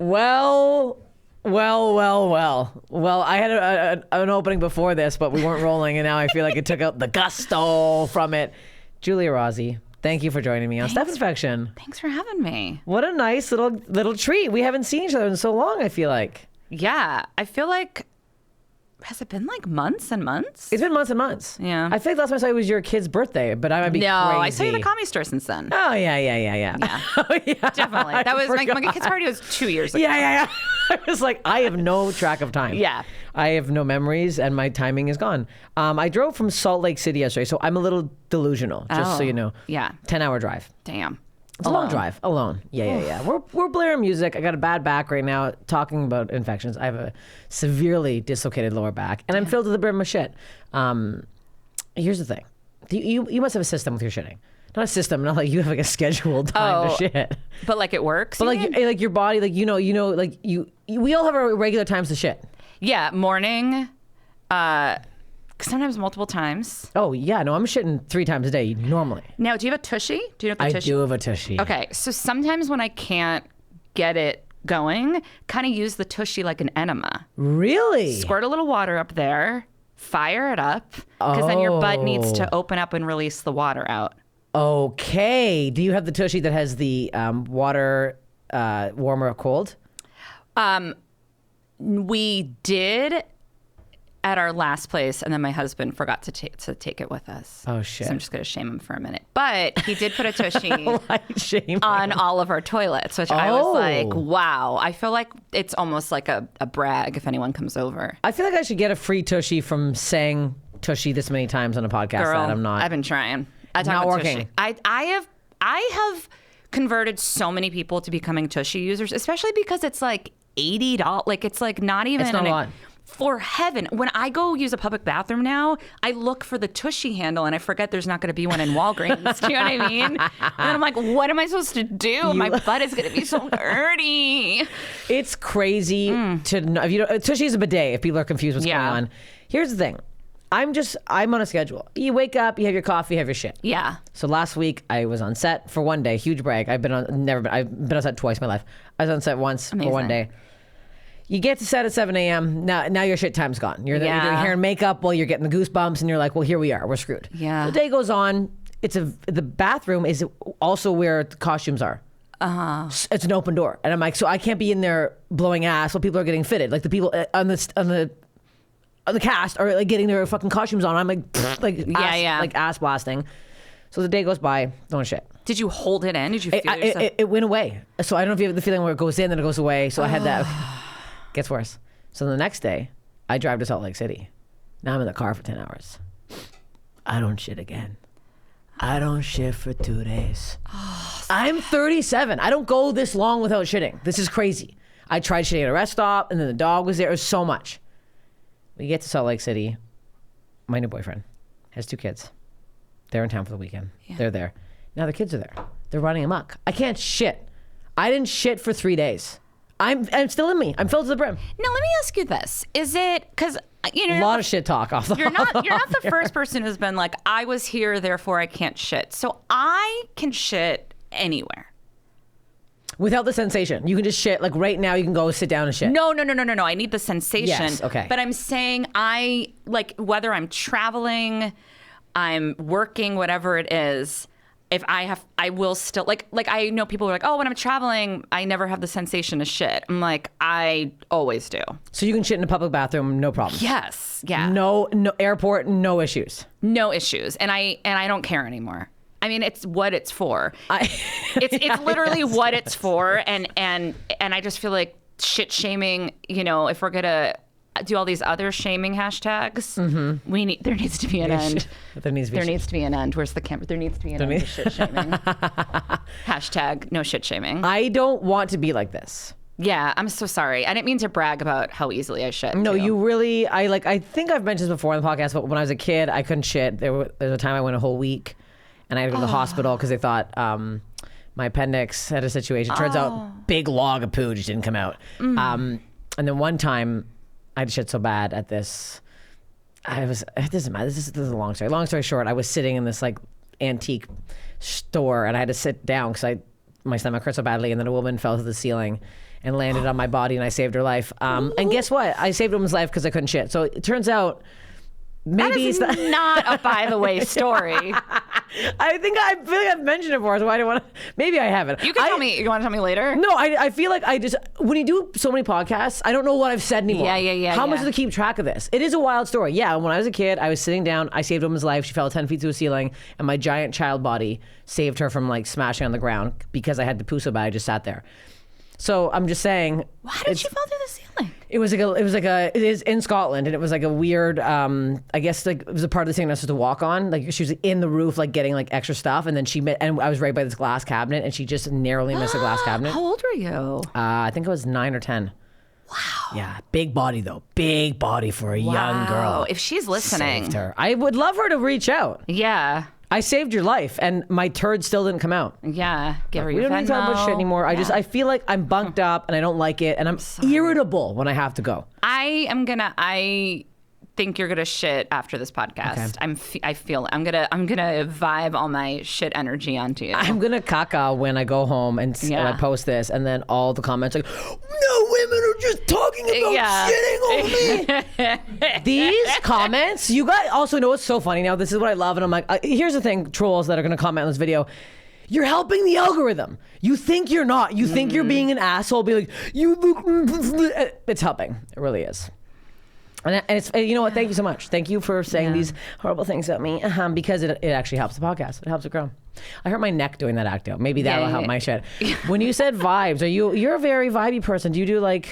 Well, I had an opening before this, but we weren't rolling, and now I feel like it took out the gusto from it. Giulia Rozzi, thank you for joining me on Steph Infection. Thanks for having me. What a nice little treat. We haven't seen each other in so long, I feel like. Yeah, I feel like, has it been like months and months? It's been months and months. Yeah. I think last time I saw you was your kid's birthday, but I might be crazy. I saw you at the Comedy Store since then. Oh, yeah. Oh, yeah, definitely. That was my kid's party was 2 years ago. Yeah. I was like, I have no track of time. Yeah. I have no memories, and my timing is gone. I drove from Salt Lake City yesterday, so I'm a little delusional, just so you know. Yeah. 10-hour drive. Damn. It's a long drive. Alone. Yeah. We're blaring music. I got a bad back right now talking about infections. I have a severely dislocated lower back, and I'm filled to the brim with shit. Here's the thing. You must have a system with your shitting. Not a system, not like you have like a scheduled time to shit. But like it works? But like your body, like you know, like we all have our regular times to shit. Yeah, morning, sometimes multiple times. Oh yeah, no, I'm shitting 3 times a day normally. Now, do you have a tushy? Do you know what the tushy? I do have a tushy. Okay, so sometimes when I can't get it going, kind of use the tushy like an enema. Really? Squirt a little water up there, fire it up, because then your butt needs to open up and release the water out. Okay. Do you have the tushy that has the water warmer or cold? We did at our last place, and then my husband forgot to take it with us. Oh, shit. So I'm just going to shame him for a minute. But he did put a tushy shame on all of our toilets, which I was like, wow. I feel like it's almost like a brag if anyone comes over. I feel like I should get a free tushy from saying tushy this many times on a podcast. Girl, that I'm not. I've been trying. Not working. I have converted so many people to becoming tushy users, especially because it's like $80. Like it's like not even. It's not a lot. For heaven, when I go use a public bathroom now, I look for the tushy handle and I forget there's not going to be one in Walgreens. Do you know what I mean? And I'm like, what am I supposed to do? My butt is going to be so dirty. It's crazy to know. If you know, tushy is a bidet. If people are confused what's going on, here's the thing. I'm on a schedule. You wake up, you have your coffee, you have your shit. Yeah. So last week I was on set for one day. Huge brag. I've been on set twice in my life. I was on set once for one day. You get to set at 7 a.m. Now your shit time's gone. You're doing hair and makeup while you're getting the goosebumps, and you're like, well, here we are. We're screwed. Yeah. The day goes on. The bathroom is also where the costumes are. It's an open door, and I'm like, so I can't be in there blowing ass while people are getting fitted. Like the people on the cast are like getting their fucking costumes on. I'm like ass blasting. So the day goes by, don't shit. Did you hold it in? Did you feel yourself? It went away. So I don't know if you have the feeling where it goes in and it goes away. So I had that. Gets worse. So the next day, I drive to Salt Lake City. Now I'm in the car for 10 hours. I don't shit again. I don't shit for 2 days. I'm 37. I don't go this long without shitting. This is crazy. I tried shitting at a rest stop, and then the dog was there. It was so much. We get to Salt Lake City. My new boyfriend has 2 kids. They're in town for the weekend. Yeah. They're there. Now the kids are there. They're running amok. I can't shit. I didn't shit for 3 days. I'm still in me. I'm filled to the brim. Now let me ask you this: is it because a lot of shit talk off the? You're not the first person who's been like, I was here, therefore I can't shit. So I can shit anywhere. Without the sensation. You can just shit. Like right now you can go sit down and shit. No. I need the sensation. Yes, okay. But I'm saying whether I'm traveling, I'm working, whatever it is, if I will still like I know people are like, oh, when I'm traveling, I never have the sensation to shit. I'm like, I always do. So you can shit in a public bathroom, no problem. Yes. Yeah. No airport, no issues. No issues. And I don't care anymore. I mean, it's what it's for. It's literally what it's for. And I just feel like shit shaming, if we're gonna do all these other shaming hashtags, there needs to be an end. There needs to be an end. Where's the camera? There needs to be an end to shit shaming. Hashtag no shit shaming. I don't want to be like this. Yeah, I'm so sorry. I didn't mean to brag about how easily I shit. No, you really, I think I've mentioned this before on the podcast, but when I was a kid, I couldn't shit. There was a time I went a whole week and I had to go to the hospital because they thought my appendix had a situation. Turns out big log of poo just didn't come out. And then one time I had shit so bad at this. It doesn't matter. This is a long story. Long story short, I was sitting in this like antique store and I had to sit down because my stomach hurt so badly, and then a woman fell to the ceiling and landed on my body, and I saved her life. And guess what? I saved a woman's life because I couldn't shit. So it turns out maybe it's not a by the way story. I feel like I've mentioned it before, so I don't want to. Maybe I haven't. You can tell me. You want to tell me later? No, I feel like I just, when you do so many podcasts, I don't know what I've said anymore. Yeah. How much do they keep track of this? It is a wild story. Yeah, when I was a kid, I was sitting down, I saved a woman's life. She fell 10 feet through the ceiling, and my giant child body saved her from like smashing on the ground because I had to poo so bad. I just sat there. So I'm just saying. Why did she fall through the ceiling? It is in Scotland, and it was like a weird, I guess like it was a part of the thing I was supposed to walk on. Like she was in the roof, like getting like extra stuff, and then and I was right by this glass cabinet, and she just narrowly missed the glass cabinet. How old were you? I think it was 9 or 10. Wow. Yeah, big body though. Big body for a young girl. If she's listening. Saved her. I would love her to reach out. Yeah. I saved your life, and my turd still didn't come out. Yeah. Give her your We don't need to talk about shit anymore. Yeah. I feel like I'm bunked up, and I don't like it, and I'm irritable when I have to go. I think you're gonna shit after this podcast. Okay. I'm gonna vibe all my shit energy onto you. I'm gonna caca when I go home and I post this, and then all the comments like, no women are just talking about shitting on me. These comments, you guys also know what's so funny now. This is what I love, and I'm like, here's the thing, trolls that are gonna comment on this video. You're helping the algorithm. You think you're not. You think you're being an asshole. Be like, you look. It's helping. It really is. And it's, you know what? Thank you so much. Thank you for saying these horrible things about me, because it actually helps the podcast. It helps it grow. I hurt my neck doing that act out. Maybe that'll help my shit. When you said vibes, you're a very vibey person. Do you do like,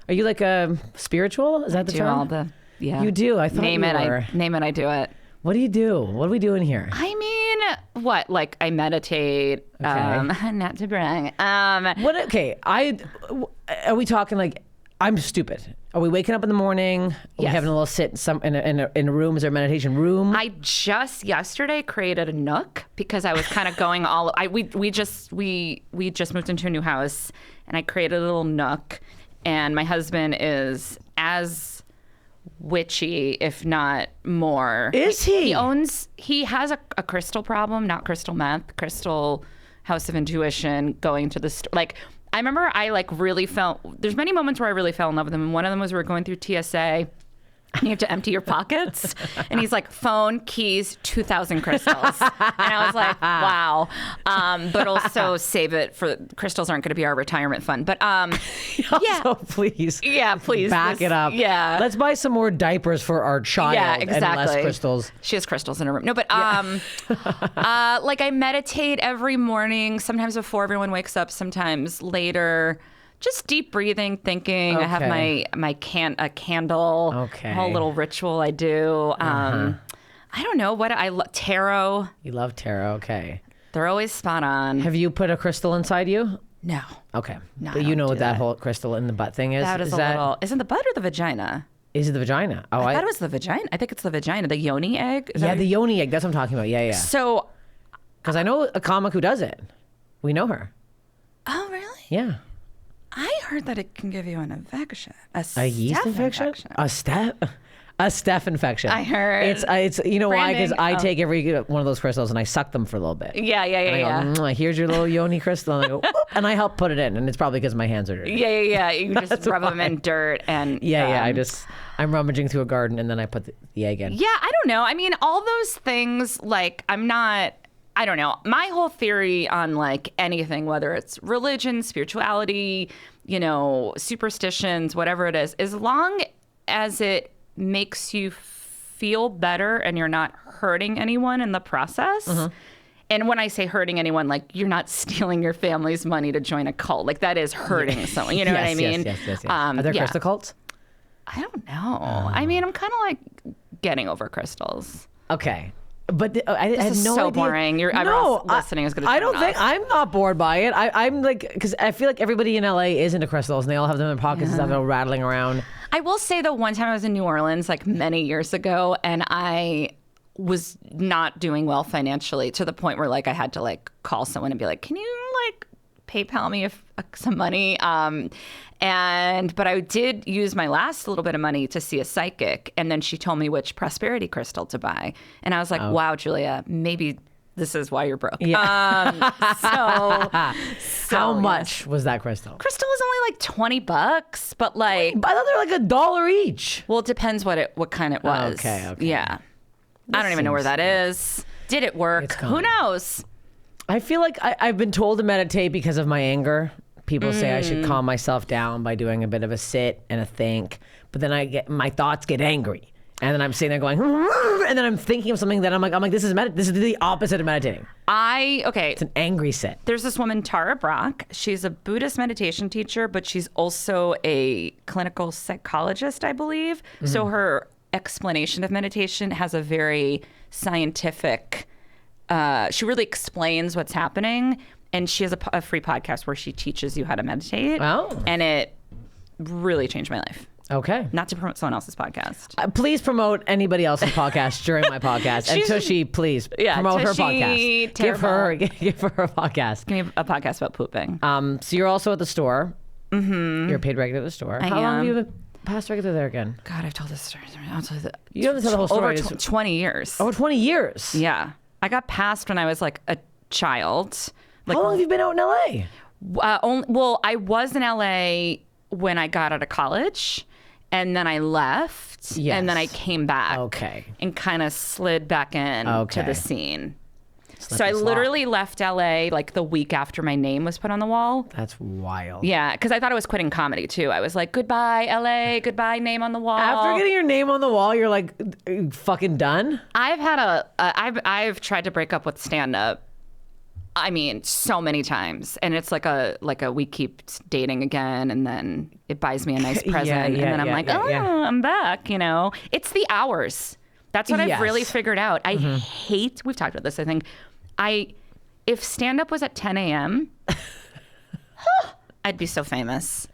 are you like a spiritual? Is that the term? You do. I thought name it. I do it. What do you do? What are we doing here? I mean, what? Like I meditate. Okay. Not to brag. What? Okay. Are we talking like I'm stupid? Are we waking up in the morning? Are we having a little sit in a room? Is there a meditation room? I just yesterday created a nook because I was kind of going all. We just moved into a new house, and I created a little nook. And my husband is as witchy, if not more. Is he? He has a crystal problem, not crystal meth, crystal house of intuition, going to the store. Like, I remember I like really felt, there's many moments where I really fell in love with him. And one of them was we were going through TSA. You have to empty your pockets. And he's like, phone, keys, 2,000 crystals. And I was like, wow. But also save it for, crystals aren't going to be our retirement fund. But also, please. Yeah, please. Back it up. Yeah. Let's buy some more diapers for our child. Yeah, exactly. And less crystals. She has crystals in her room. No, but like I meditate every morning, sometimes before everyone wakes up, sometimes later. Just deep breathing, thinking. Okay. I have a candle. Okay. A whole little ritual I do. I don't know what I love. Tarot. You love tarot. Okay. They're always spot on. Have you put a crystal inside you? No. Okay. No, But you know what that whole crystal in the butt thing is? That is a little. Isn't the butt or the vagina? Is it the vagina? Oh, I thought it was the vagina. I think it's the vagina. The yoni egg. Yeah, the yoni egg. That's what I'm talking about. Yeah. So. Because I know a comic who does it. We know her. Oh, really? Yeah. I heard that it can give you an infection. A yeast infection? A staph infection. I heard. It's you know why? Because I Oh. take every one of those crystals and I suck them for a little bit. Yeah. And I go, here's your little yoni crystal. And I go, whoop, and I help put it in. And it's probably because my hands are dirty. Yeah. You just rub them in dirt and. Yeah. I'm rummaging through a garden and then I put the egg in. Yeah, I don't know. I mean, all those things, like, I don't know. My whole theory on like anything, whether it's religion, spirituality, superstitions, whatever it is, as long as it makes you feel better and you're not hurting anyone in the process. Mm-hmm. And when I say hurting anyone, like you're not stealing your family's money to join a cult. Like that is hurting someone. You know what I mean? Yes. Are there crystal cults? I don't know. I mean, I'm kind of like getting over crystals. Okay. But I had no idea. So boring. Everyone listening is going to. I don't think I'm not bored by it. I'm like, because I feel like everybody in LA is into crystals, and they all have them in pockets and stuff, and rattling around. I will say though, one time I was in New Orleans, like many years ago, and I was not doing well financially to the point where like I had to like call someone and be like, "Can you like PayPal me some money?" But I did use my last little bit of money to see a psychic, and then she told me which prosperity crystal to buy, and I was like, "Wow, Giulia, maybe this is why you're broke. Yeah. How So much was that crystal? Crystal is only like $20, but like, I thought they were like $1 each. well, it depends what kind it was. Okay. Yeah. I don't even know where that is. Did it work? It's Who gone. knows? I feel like I've been told to meditate because of my anger. People say I should calm myself down by doing a bit of a sit and a think, but then my thoughts get angry, and then I'm sitting there going, and then I'm thinking of something that I'm like, this is the opposite of meditating. It's an angry sit. There's this woman, Tara Brach. She's a Buddhist meditation teacher, but she's also a clinical psychologist, I believe. So her explanation of meditation has a very scientific, she really explains what's happening. And she has a free podcast where she teaches you how to meditate. Oh. And it really changed my life. Okay. Not to promote someone else's podcast. Please promote anybody else's podcast during my podcast. And Tushy, please promote her podcast. Give her a podcast. Give me a podcast about pooping. So you're also at the store. Mm-hmm. You're a paid regular at the store. How long have you been past regular there again? God, I've told this story. I'll tell you that. You don't have to tell the whole story. Over 20 years. Over 20 years? Yeah. I got passed when I was like a child. Like, how long have you been out in LA? Well, I was in LA when I got out of college, and then I left, and then I came back. Okay. And kind of slid back in to the scene. So I slop. literally left LA like the week after my name was put on the wall. That's wild. Yeah, because I thought I was quitting comedy too. I was like, goodbye, LA, goodbye, name on the wall. After getting your name on the wall, you're like, fucking done? I've tried to break up with stand-up. I mean, so many times, and it's like a we keep dating again, and then it buys me a nice present, and then I'm I'm back. You know, it's the hours. That's what I've really figured out. I hate. We've talked about this. I think if stand up was at 10 a.m., I'd be so famous.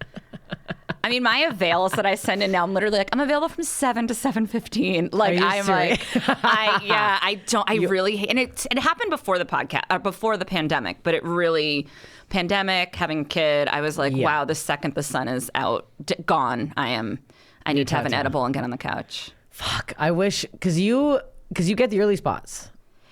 I mean, my avails that I send in now, I'm literally like, I'm available from 7 to 7:15. Like, I'm serious? like, I really hate, and it happened before the podcast, before the pandemic, but it really, pandemic, having a kid, I was like, wow, the second the sun is out, gone, I need to have an edible and get on the couch. Fuck, I wish, because you get the early spots.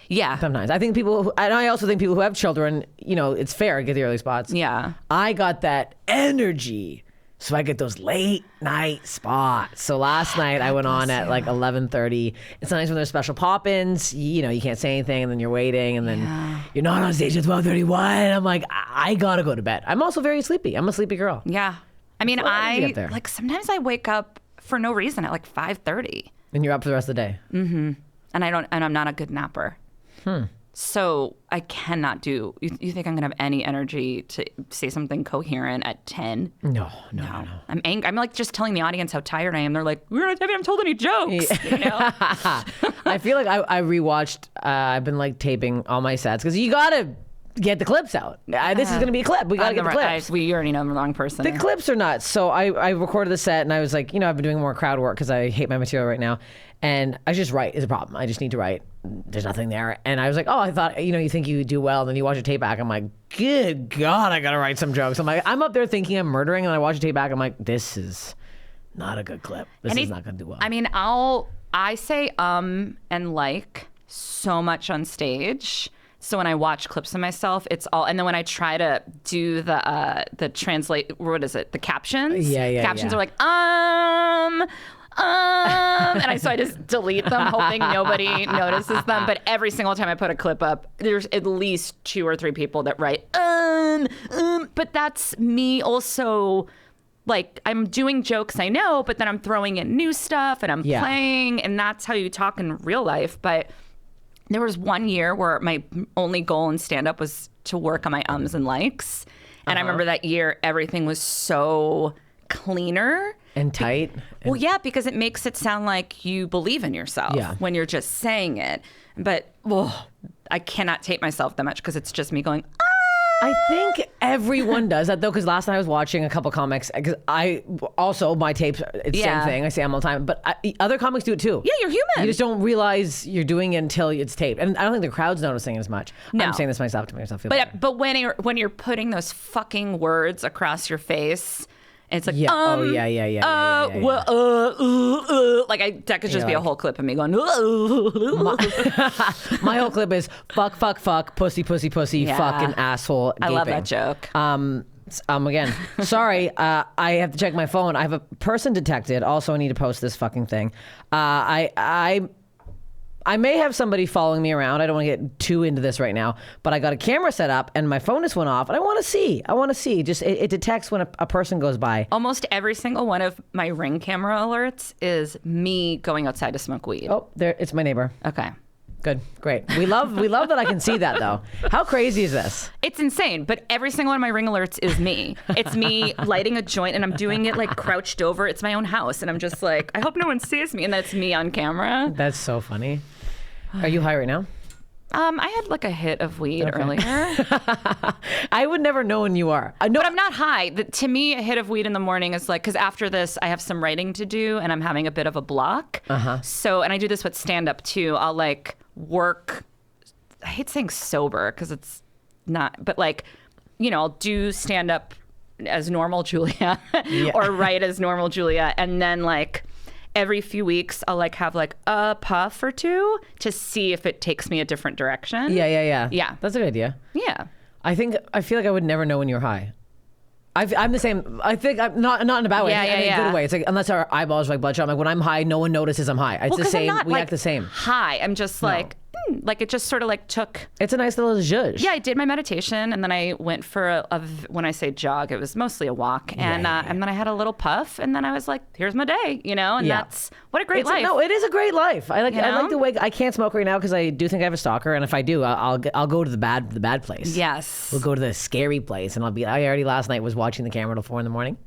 Yeah. Sometimes. I think and I also think people who have children, you know, it's fair to get the early spots. Yeah. I got that energy. So I get those late night spots. So last night I went on at like 11:30. It's nice when there's special pop-ins. You know, you can't say anything, and then you're waiting, and then you're not on stage at 12:31. I'm like, I gotta go to bed. I'm also very sleepy. I'm a sleepy girl. Yeah. I mean, I like sometimes I wake up for no reason at like 5:30. And you're up for the rest of the day. Mm-hmm. And I'm not a good napper. So I cannot do. You think I'm gonna have any energy to say something coherent at 10? No. I'm angry. I'm like just telling the audience how tired I am. They're like, we haven't told any jokes. You know? I feel like I rewatched. I've been like taping all my sets because you gotta get the clips out. This is gonna be a clip. We gotta get the clips. You already know I'm the wrong person. The clips are nuts. So I recorded the set, and I was like, you know, I've been doing more crowd work because I hate my material right now, and I just write is a problem. I just need to write. There's nothing there, and I was like, oh, I thought, you know, you think you do well, and then you watch a tape back. I'm like, good God, I gotta write some jokes. I'm like, I'm up there thinking I'm murdering, and I watch a tape back. I'm like, this is not a good clip. This is not gonna do well. I mean, I say and like so much on stage. So when I watch clips of myself, it's all, and then when I try to do the translate, what is it? The captions. Captions are like and so I just delete them, hoping nobody notices them. But every single time I put a clip up, there's at least 2 or 3 people that write but that's me also. Like, I'm doing jokes, I know, but then I'm throwing in new stuff, and I'm playing, and that's how you talk in real life. But there was one year where my only goal in stand-up was to work on my ums and likes. And I remember that year, everything was so cleaner. And tight. Well, yeah, because it makes it sound like you believe in yourself when you're just saying it. But I cannot tape myself that much because it's just me going, I think everyone does that though, because last night I was watching a couple comics. Because my tapes, it's the same thing. I say them all the time, but other comics do it too. Yeah, you're human. You just don't realize you're doing it until it's taped, and I don't think the crowd's noticing it as much. No. I'm saying this myself to make myself feel better. But when you're putting those fucking words across your face, And it's like, Yeah. like that could just be a whole clip of me going, My whole clip is fuck, fuck, fuck, pussy, pussy, pussy, Yeah. fucking asshole. I love gaping. that joke. Again, sorry, I have to check my phone. I have a person detected. Also, I need to post this fucking thing. I may have somebody following me around. I don't want to get too into this right now, but I got a camera set up and my phone just went off and I want to see. Just it detects when a person goes by. Almost every single one of my Ring camera alerts is me going outside to smoke weed. Oh, there, it's my neighbor. Okay. Good, great. We love that I can see that though. How crazy is this? It's insane, but every single one of my Ring alerts is me. It's me lighting a joint and I'm doing it like crouched over. It's my own house and I'm just like, I hope no one sees me, and that's me on camera. That's so funny. Are you high right now? I had like a hit of weed earlier. I would never know when you are. But I'm not high. To me, a hit of weed in the morning is like, because after this, I have some writing to do and I'm having a bit of a block. So, and I do this with stand up too. I'll like work, I hate saying sober because it's not, but like, you know, I'll do stand up as normal Giulia or write as normal Giulia. And then like, every few weeks, I'll like have like a puff or two to see if it takes me a different direction. Yeah. Yeah. That's a good idea. Yeah. I feel like I would never know when you're high. I'm the same. I think I'm not in a bad way. I think in a good way. It's like, unless our eyeballs are like bloodshot, I'm like, when I'm high, no one notices I'm high. It's the same. I'm not, we like, act the same. High. I'm just like it just sort of like took. It's a nice little zhuzh. Yeah, I did my meditation and then I went for when I say jog, it was mostly a walk. And and then I had a little puff and then I was like, here's my day, you know? And that's, what a great life. No, it is a great life. I like You know? I like the way, I can't smoke right now because I do think I have a stalker. And if I do, I'll go to the bad place. Yes. We'll go to the scary place and I already last night was watching the camera till 4 a.m.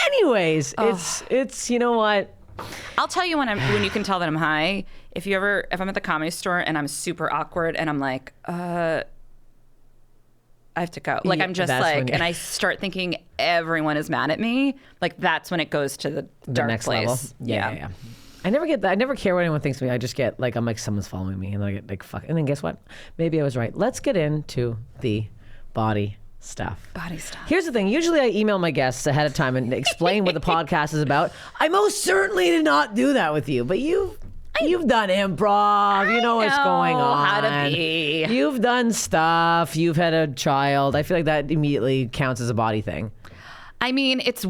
Anyways, it's you know what? I'll tell you when you can tell that I'm high. If I'm at the Comedy Store and I'm super awkward and I'm like, I have to go. Like I'm just like, and I start thinking everyone is mad at me. Like that's when it goes to the dark next place. level. Yeah. I never get that. I never care what anyone thinks of me. I just get like, I'm like, someone's following me and I get like, fuck. And then guess what? Maybe I was right. Let's get into the body stuff. Body stuff. Here's the thing. Usually I email my guests ahead of time and explain what the podcast is about. I most certainly did not do that with you, but you've done improv. You know what's going on. How to be. You've done stuff. You've had a child. I feel like that immediately counts as a body thing. I mean, it's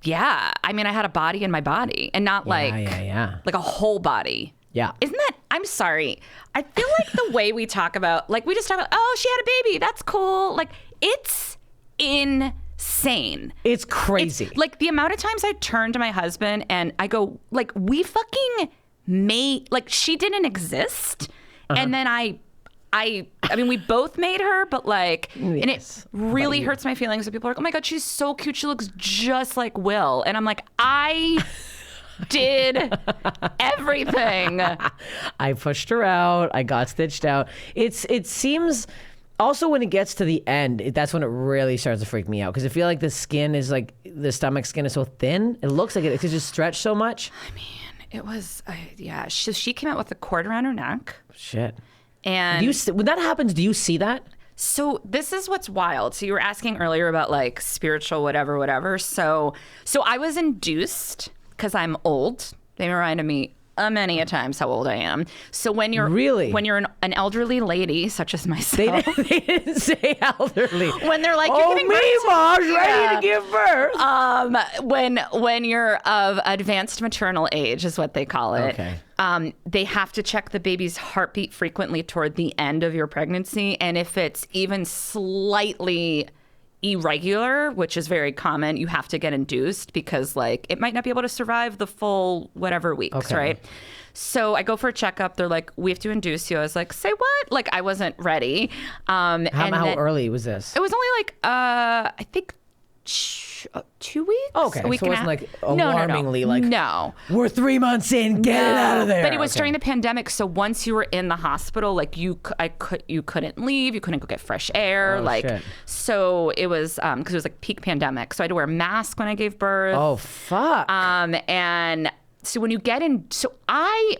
yeah. I mean, I had a body in my body and not like a whole body. Yeah. Isn't that, I'm sorry. I feel like the way we talk about, like we just talk about, oh, she had a baby. That's cool. Like it's insane. It's crazy. It's, like the amount of times I turn to my husband and I go, like, we fucking made, like she didn't exist. And then I mean, we both made her, but like, and it really hurts my feelings. So people are like, oh my God, she's so cute. She looks just like Will. And I'm like, I did everything. I pushed her out. I got stitched out. It seems also when it gets to the end, that's when it really starts to freak me out because I feel like the skin is like the stomach skin is so thin. It looks like it could just stretch so much. I mean, it was she came out with a cord around her neck. Shit. And when that happens, do you see that? So this is what's wild. So you were asking earlier about like spiritual whatever. So I was induced because I'm old. They reminded me many a times how old I am. So when you're an elderly lady such as myself, they didn't say elderly. When they're like, you're giving birth, Mom's ready to give birth. When you're of advanced maternal age is what they call it. Okay. They have to check the baby's heartbeat frequently toward the end of your pregnancy, and if it's even slightly irregular, which is very common, you have to get induced because like it might not be able to survive the full whatever weeks, right? So I go for a checkup. They're like, we have to induce you. I was like, say what? Like I wasn't ready. How early was this? It was only like I think 2 weeks. Okay, a week so it wasn't like alarmingly no. like no. We're 3 months in. Get it out of there. But it was during the pandemic, so once you were in the hospital, like you couldn't leave, you couldn't go get fresh air, shit. So it was because it was like peak pandemic, so I had to wear a mask when I gave birth. Oh fuck. And so when you get in, so I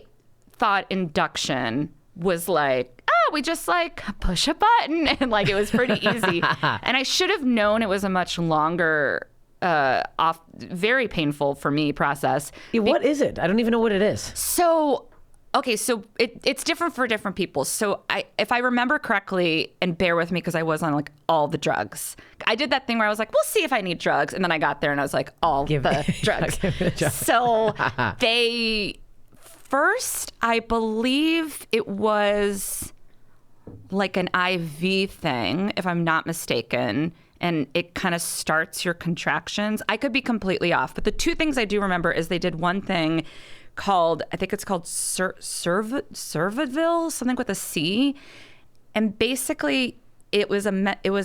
thought induction was like, we just like push a button and like it was pretty easy. And I should have known it was a much longer very painful for me process. Yeah, what is it? I don't even know what it is. So, okay, so it's different for different people. So if I remember correctly, and bear with me because I was on like all the drugs. I did that thing where I was like, we'll see if I need drugs. And then I got there and I was like, Give me drugs. the drugs. So first, I believe it was like an IV thing, if I'm not mistaken. And it kind of starts your contractions. I could be completely off. But the two things I do remember is they did one thing called, I think it's called Servadville, something with a C. And basically, it was a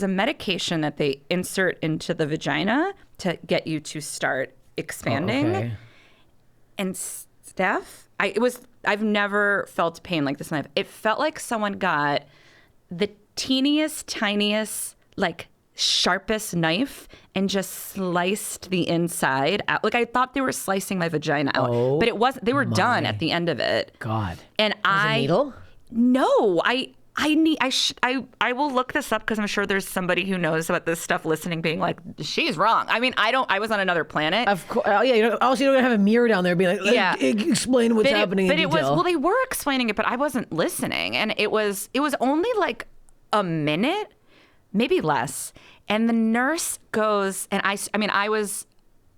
medication that they insert into the vagina to get you to start expanding. Okay. And Steph, I've never felt pain like this in my life. It felt like someone got the teeniest, tiniest, like sharpest knife and just sliced the inside out. Like I thought they were slicing my vagina out, but it wasn't. They were done at the end of it. God. And a needle? No, I will look this up because I'm sure there's somebody who knows about this stuff listening being like, she's wrong. I mean, I was on another planet. Of course. Oh, yeah. Also, you don't have a mirror down there being like, explain what's happening in detail. They were explaining it, but I wasn't listening. And it was only like a minute, maybe less. And the nurse goes, and I was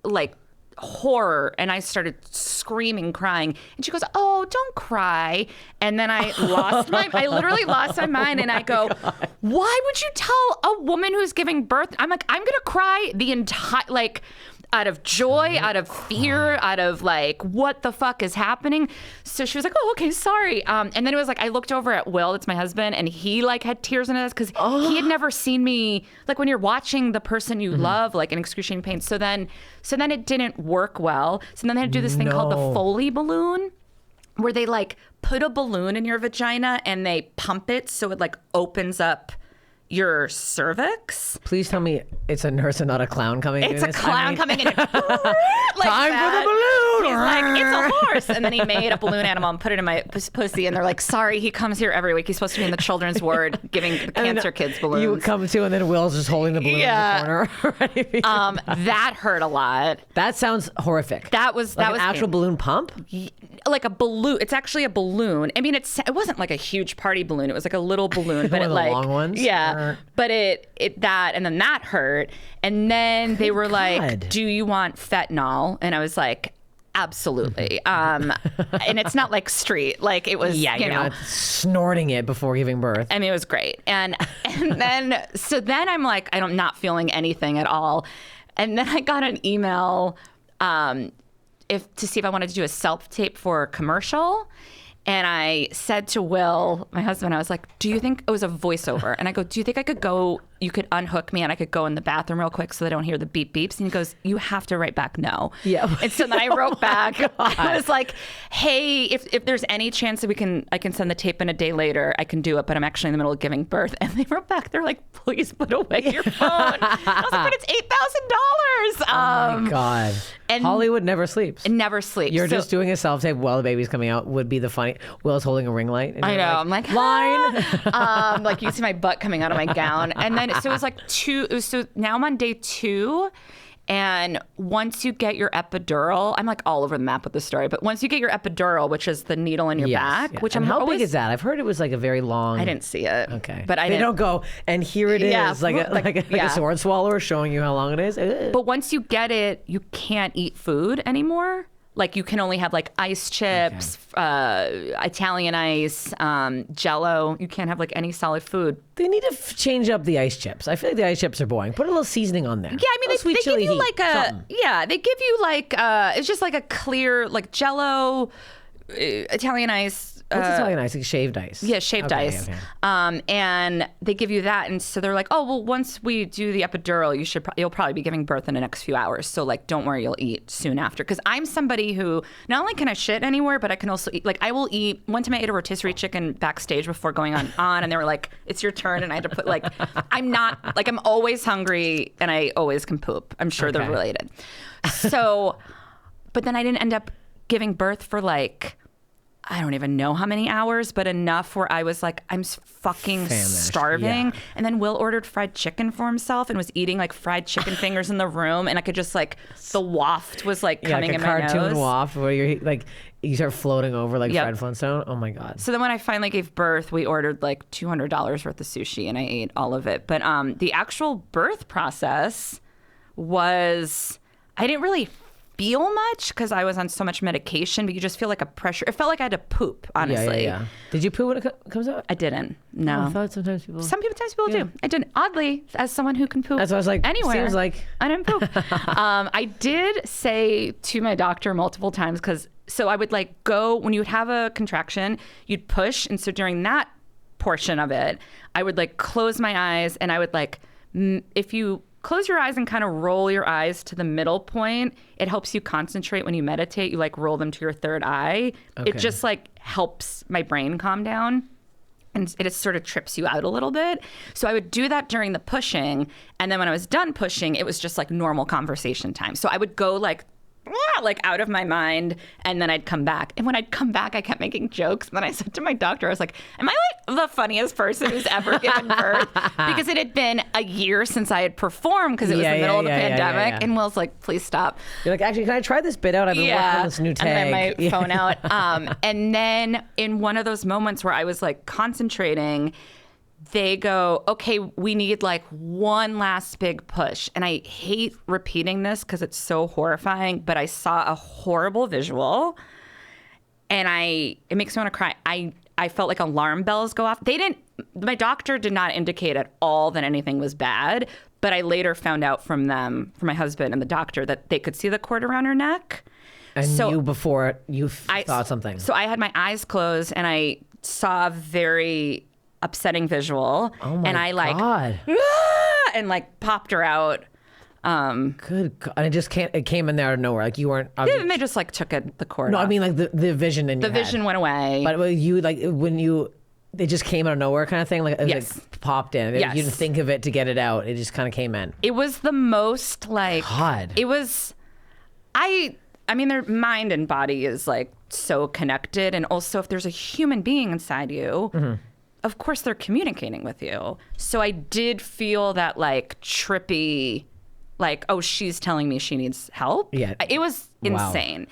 like horror, and I started screaming, crying, and she goes, "Oh, don't cry." And then I literally lost my mind, and I go, God. Why would you tell a woman who's giving birth? I'm like, I'm gonna cry the entire, like, out of joy, out of fear, out of like, what the fuck is happening? So she was like, "Oh, okay, sorry." And then it was like, I looked over at Will, that's my husband, and he like had tears in his eyes because he had never seen me, like when you're watching the person you love, like in excruciating pain. So then it didn't work well. So then they had to do this thing called the Foley balloon, where they like put a balloon in your vagina and they pump it so it like opens up your cervix. Please tell me it's a nurse and not a clown coming in. It's a clown coming in. Like time that. for the balloon. He's like, it's a horse. And then he made a balloon animal and put it in my pussy. And they're like, sorry, he comes here every week. He's supposed to be in the children's ward giving the cancer kids balloons. You would come to, and then Will's just holding the balloon in the corner. That hurt a lot. That sounds horrific. That was an actual balloon pump? Like a balloon. It's actually a balloon. I mean, it wasn't like a huge party balloon. It was like a little balloon, but one of the long ones. Yeah. But and then that hurt. And then they were like, "Do you want fentanyl?" And I was like, "Absolutely." And it's not like street. Like it was, you're not snorting it before giving birth. I mean, it was great. And then I'm like, I'm not feeling anything at all. And then I got an email to see if I wanted to do a self-tape for a commercial. And I said to Will, my husband, I was like, "Do you think," it was a voiceover, and I go, "Do you think you could unhook me and I could go in the bathroom real quick so they don't hear the beep beeps?" And he goes, "You have to write back no." Yeah. And so then I wrote back, I was like, "Hey, if there's any chance that I can send the tape in a day later, I can do it, but I'm actually in the middle of giving birth." And they wrote back, they're like, "Please put away your phone." I was like, "But it's $8,000. Oh my God. And Hollywood never sleeps. It never sleeps. You're just doing a self-tape while the baby's coming out would be the funny. Will's holding a ring light. And I know. I'm like, line. Like you see my butt coming out of my gown. And then, so it was like so now I'm on day 2. And once you get your epidural, I'm like all over the map with the story, but once you get your epidural, which is the needle in your back, which and how big is that? I've heard it was like a very long. I didn't see it. Okay. But they don't go, and here it is, like a sword swallower showing you how long it is. But once you get it, you can't eat food anymore. Like you can only have like ice chips, Italian ice, Jello. You can't have like any solid food. They need to change up the ice chips. I feel like the ice chips are boring. Put a little seasoning on there. Yeah, I mean they give you like they give you like it's just like a clear like Jello, Italian ice. What's Italian ice? Like shaved ice. Yeah, shaved ice. Okay. And they give you that, and so they're like, "Oh, well, once we do the epidural, you'll probably be giving birth in the next few hours. So like, don't worry, you'll eat soon after." Because I'm somebody who not only can I shit anywhere, but I can also eat. Like I will eat. One time I ate a rotisserie chicken backstage before going on, and they were like, "It's your turn," and I had to put like, I'm always hungry, and I always can poop. I'm sure they're related. So, but then I didn't end up giving birth for like I don't even know how many hours, but enough where I was like, I'm fucking Famished, starving. yeah. And then Will ordered fried chicken for himself and was eating like fried chicken fingers in the room. And I could just like, the waft was like coming like a in my cartoon nose. waft where you're like, you start floating over like Yep. Fred Flintstone. Oh my God. So then when I finally gave birth, we ordered like $200 worth of sushi and I ate all of it. But the actual birth process was, I didn't really feel much because I was on so much medication, but you just feel like a pressure. It felt like I had to poop, honestly. Yeah. Did you poo when it comes out? I didn't. No. I thought sometimes people. Sometimes people do. I didn't. Oddly, as someone who can poop That's what I was like. anywhere, Seems like I didn't poop. I did say to my doctor multiple times so I would like go when you would have a contraction, you'd push, and so during that portion of it, I would like close my eyes and I would like if you close your eyes and kind of roll your eyes to the middle point, it helps you concentrate when you meditate. You like roll them to your third eye. Okay. It just like helps my brain calm down. And it just sort of trips you out a little bit. So I would do that during the pushing. And then when I was done pushing, it was just like normal conversation time. So I would go like out of my mind, and then I'd come back. And when I'd come back, I kept making jokes. And then I said to my doctor, I was like, am I like the funniest person who's ever given birth? Because it had been a year since I had performed because it was the middle of the pandemic. And Will's like, please stop. You're like, actually, can I try this bit out? I've been working on this new tag. And then my phone out. And then in one of those moments where I was like concentrating, they go, okay, we need like one last big push. And I hate repeating this because it's so horrifying, but I saw a horrible visual and it makes me want to cry. I felt like alarm bells go off. My doctor did not indicate at all that anything was bad, but I later found out from my husband and the doctor, that they could see the cord around her neck. And you before you thought something. So I had my eyes closed and I saw a very upsetting visual. Oh my and I like God. And like popped her out. Good God. And it came in there out of nowhere. Like you weren't. And they just like took the cord off. I mean like the vision in your The vision went away. But you like they just came out of nowhere kind of thing. Like it Yes. like popped in. Yes. You didn't think of it to get it out. It just kind of came in. It was the most like God. It was. I mean, their mind and body is like so connected, and also if there's a human being inside you. Mm-hmm. Of course they're communicating with you. So I did feel that like trippy, like, oh, she's telling me she needs help. Yeah. It was insane.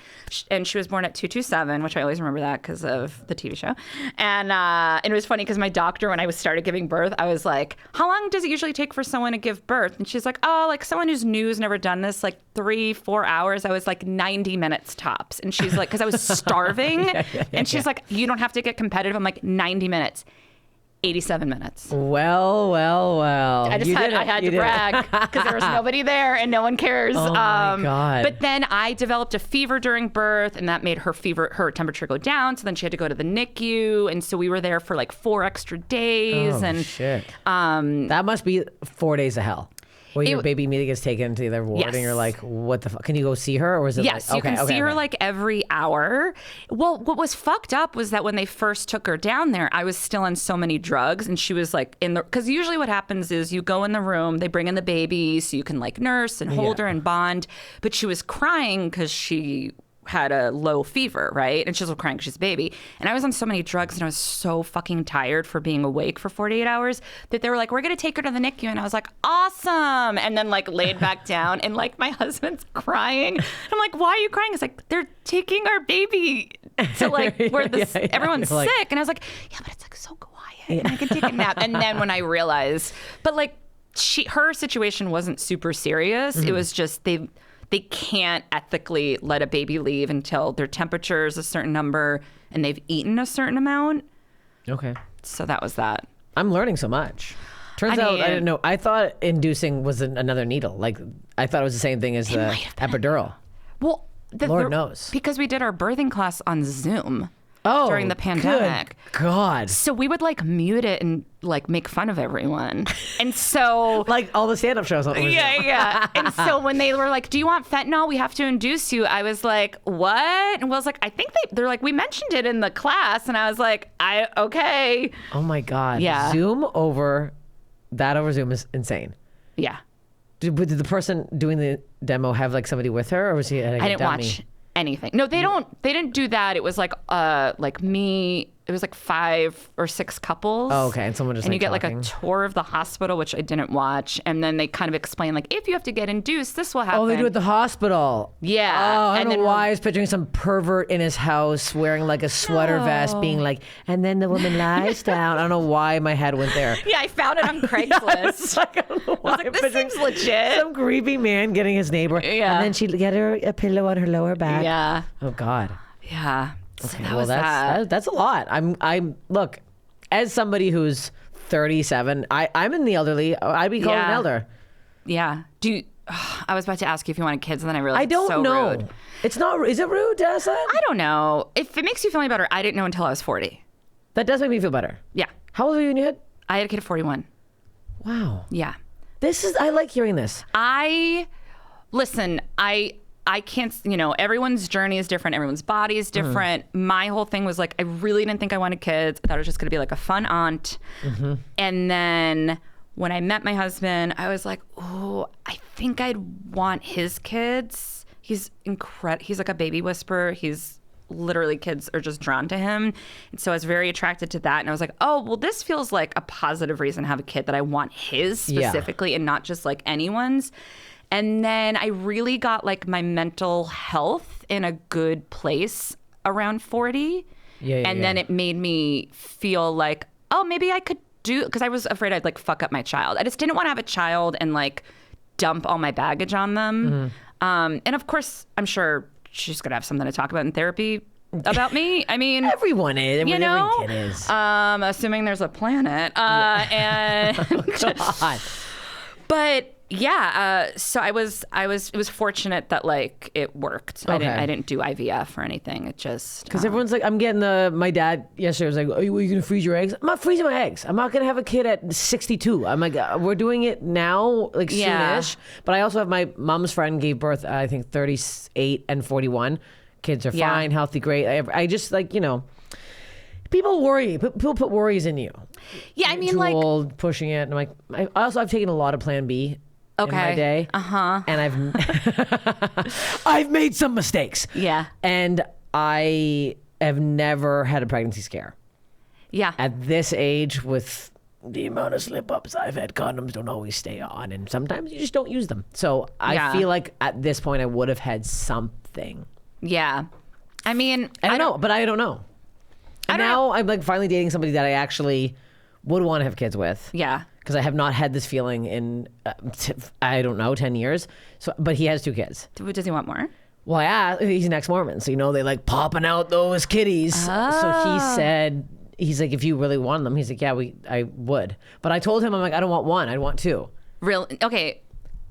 And she was born at 227, which I always remember that because of the TV show. And it was funny because my doctor, when I started giving birth, I was like, how long does it usually take for someone to give birth? And she's like, oh, like someone who's new has never done this, like 3-4 hours. I was like 90 minutes tops. And she's like, because I was starving. And she's like, you don't have to get competitive. I'm like, 90 minutes. 87 minutes. Well. I had to brag because there was nobody there and no one cares. Oh my God. But then I developed a fever during birth, and that made her temperature go down. So then she had to go to the NICU, and so we were there for like 4 extra days. Oh, and shit. That must be 4 days of hell. Where your baby immediately gets taken to the other ward, and you're like, what the fuck? Can you go see her? Or is it yes, like, you can see her like every hour. Well, what was fucked up was that when they first took her down there, I was still on so many drugs, and she was like because usually what happens is you go in the room, they bring in the baby so you can like nurse and hold her and bond. But she was crying because she had a low fever, right? And she was crying because she's a baby. And I was on so many drugs and I was so fucking tired for being awake for 48 hours that they were like, we're going to take her to the NICU. And I was like, awesome. And then like laid back down and like my husband's crying. And I'm like, why are you crying? It's like, they're taking our baby to like where everyone's like, sick. And I was like, yeah, but it's like so quiet. And I can take a nap. And then when I realized, but like her situation wasn't super serious. Mm-hmm. It was just they can't ethically let a baby leave until their temperature is a certain number and they've eaten a certain amount. Okay. So that was that. I'm learning so much. Turns out, I didn't know. I thought inducing was another needle. Like, I thought it was the same thing as the epidural. Well, Lord knows. Because we did our birthing class on Zoom. During the pandemic. Good God. So we would like mute it and like make fun of everyone. And so like all the stand-up shows. Yeah. And so when they were like, do you want fentanyl? We have to induce you. I was like, what? And Will's like, I think they're like, we mentioned it in the class. And I was like, okay. Oh my God. Yeah. Zoom over Zoom is insane. Yeah. Did the person doing the demo have like somebody with her, or was he? I didn't watch anything. No, they didn't do that. It was like me. It was like 5 or 6 couples. Oh, okay. And someone just and you get talking. like a tour of the hospital, which I didn't watch. And then they kind of explain like, if you have to get induced, this will happen. Oh, they do it at the hospital. Yeah. Oh, I and don't know why I was picturing some pervert in his house wearing like a sweater vest being like, and then the woman lies down. I don't know why my head went there. Yeah, I found it on Craigslist. I don't know why. I was like, this seems legit. Some creepy man getting his neighbor. Yeah. And then she'd get her a pillow on her lower back. Yeah. Oh, God. Yeah. So Okay, that well, was that's a lot. I'm look, as somebody who's 37, I'm in the elderly. I'd be called an elder. Yeah. I was about to ask you if you wanted kids, and then I realized I don't it's so know. rude. It's not. Is it rude to ask that? I don't know. If it makes you feel any better, I didn't know until I was 40. That does make me feel better. Yeah. How old were you when you had? I had a kid at 41. Wow. Yeah. I like hearing this. Listen, I can't, everyone's journey is different. Everyone's body is different. My whole thing was like, I really didn't think I wanted kids. I thought it was just going to be like a fun aunt. And then when I met my husband, I was like, oh, I think I'd want his kids. He's incredible. He's like a baby whisperer. He's literally, kids are just drawn to him. And so I was very attracted to that. And I was like, oh, well, this feels like a positive reason to have a kid, that I want his specifically and not just like anyone's. And then I really got like my mental health in a good place around 40. And then it made me feel like, oh, maybe I could because I was afraid I'd like fuck up my child. I just didn't want to have a child and like dump all my baggage on them. And of course, I'm sure she's going to have something to talk about in therapy about me. I mean, everyone is. You know, every kid is. Assuming there's a planet. And God. But yeah, so it was fortunate that like it worked. Okay. I didn't do IVF or anything. It just Because everyone's like, I'm getting my dad yesterday was like, are you going to freeze your eggs? I'm not freezing my eggs. I'm not going to have a kid at 62. I'm like, we're doing it now, like soonish. But I also have my mom's friend gave birth, I think 38 and 41. Kids are fine, healthy, great. I just like, people worry. People put worries in you. Yeah, I mean, too like old, pushing it. And I'm like, I've taken a lot of Plan B. In my day. And I've made some mistakes. Yeah. And I have never had a pregnancy scare. Yeah. At this age, with the amount of slip-ups I've had, condoms don't always stay on, and sometimes you just don't use them. So I feel like at this point I would have had something. Yeah. I mean, I don't know, but I don't know. And now I'm like finally dating somebody that I actually would want to have kids with. Yeah. Because I have not had this feeling in, I don't know, 10 years. So, but he has 2 kids. Does he want more? Well, I asked, he's an ex-Mormon. So, they like popping out those kitties. So he said, he's like, if you really want them, he's like, yeah, I would. But I told him, I'm like, I don't want 1. I'd want 2. Really? Okay.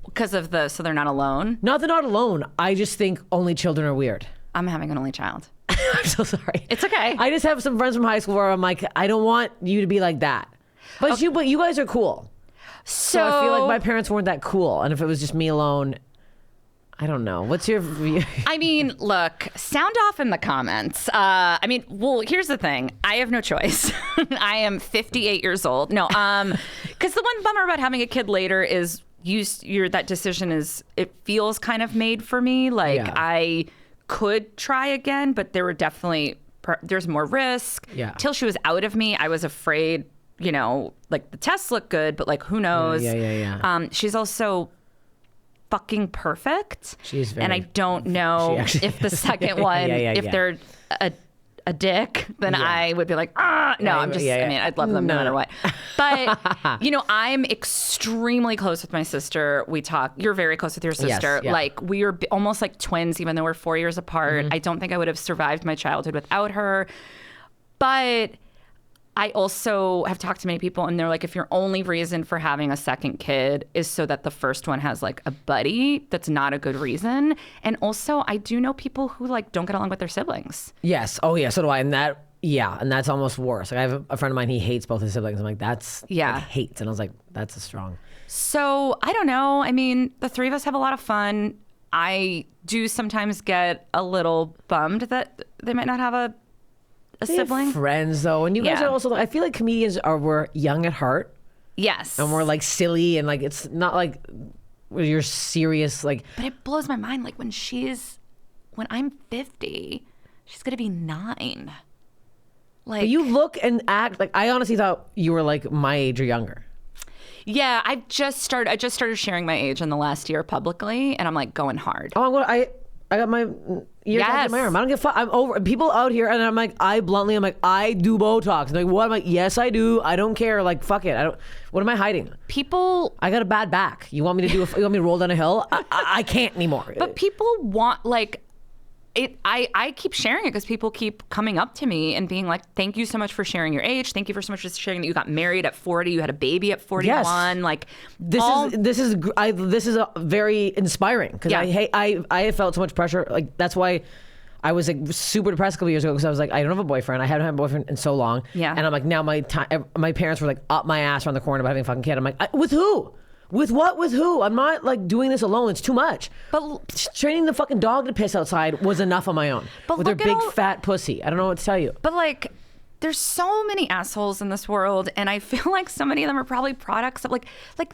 Because of so they're not alone? Not they're not alone. I just think only children are weird. I'm having an only child. I'm so sorry. It's okay. I just have some friends from high school where I'm like, I don't want you to be like that. But you guys are cool. So I feel like my parents weren't that cool. And if it was just me alone, I don't know. What's your view? I mean, look, sound off in the comments. Here's the thing. I have no choice. I am 58 years old. No, because the one bummer about having a kid later is that decision it feels kind of made for me. Like I could try again, but there were definitely, there's more risk. Yeah. Till she was out of me, I was afraid, like the tests look good, but like, who knows? Yeah. She's also fucking perfect. She's very, and I don't know if the second one, if they're a dick, then I would be like, no, I'm just, I mean, I'd love them no matter what. But, I'm extremely close with my sister. We talk, you're very close with your sister. Yes, yeah. Like we are almost like twins, even though we're 4 years apart. I don't think I would have survived my childhood without her. But I also have talked to many people and they're like, if your only reason for having a second kid is so that the first one has like a buddy, that's not a good reason. And also I do know people who like don't get along with their siblings. Yes. Oh yeah. So do I. And that's almost worse. Like I have a friend of mine, he hates both his siblings. I'm like, that's like hate. And I was like, that's a strong. So I don't know. I mean, the 3 of us have a lot of fun. I do sometimes get a little bummed that they might not have a sibling. Friends though, and you guys are also, I feel like comedians we're young at heart. Yes. And we're like silly and like it's not like you're serious like. But it blows my mind like when she's when I'm 50, she's going to be 9. Like, But you look and act like, I honestly thought you were like my age or younger. yeah, I just started sharing my age in the last year publicly, and I'm like going hard. Oh, I got my ear tattooed in my arm. I don't give a fuck. I'm over people out here, and I'm like, I do Botox. They're like, what? I'm like, yes, I do. I don't care. Like, fuck it. What am I hiding? People, I got a bad back. You want me to you want me to roll down a hill? I can't anymore. but people want like. I keep sharing it because people keep coming up to me and being like, thank you so much for sharing your age. Thank you for so much for sharing that you got married at 40, you had a baby at 41. Yes. Like this is a very inspiring because I have felt so much pressure. Like that's why I was like super depressed a couple years ago because I was like, I don't have a boyfriend. I haven't had a boyfriend in so long. Yeah. And I'm like, now my parents were like up my ass around the corner about having a fucking kid. I'm like, with who? With what? With who? I'm not like doing this alone. It's too much. But training the fucking dog to piss outside was enough on my own. But with their look at big all- fat pussy. I don't know what to tell you. But like, there's so many assholes in this world, and I feel like so many of them are probably products of like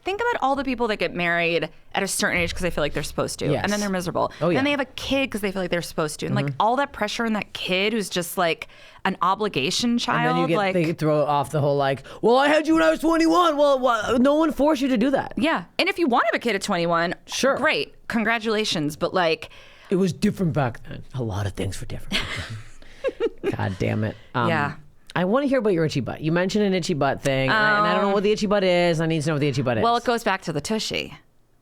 think about all the people that get married at a certain age because they feel like they're supposed to, Yes. and then they're miserable. Oh, yeah. Then they have a kid because they feel like they're supposed to, and like all that pressure on that kid who's just like an obligation child. And then they throw off the whole like, well, I had you when I was 21. Well, no one forced you to do that. Yeah, and if you want to have a kid at 21, Sure. great, congratulations. But like, It was different back then. A lot of things were different. God damn it. Yeah. I want to hear about your itchy butt. You mentioned an itchy butt thing, and I don't know what the itchy butt is. I need to know what the itchy butt is. well, it goes back to the tushy.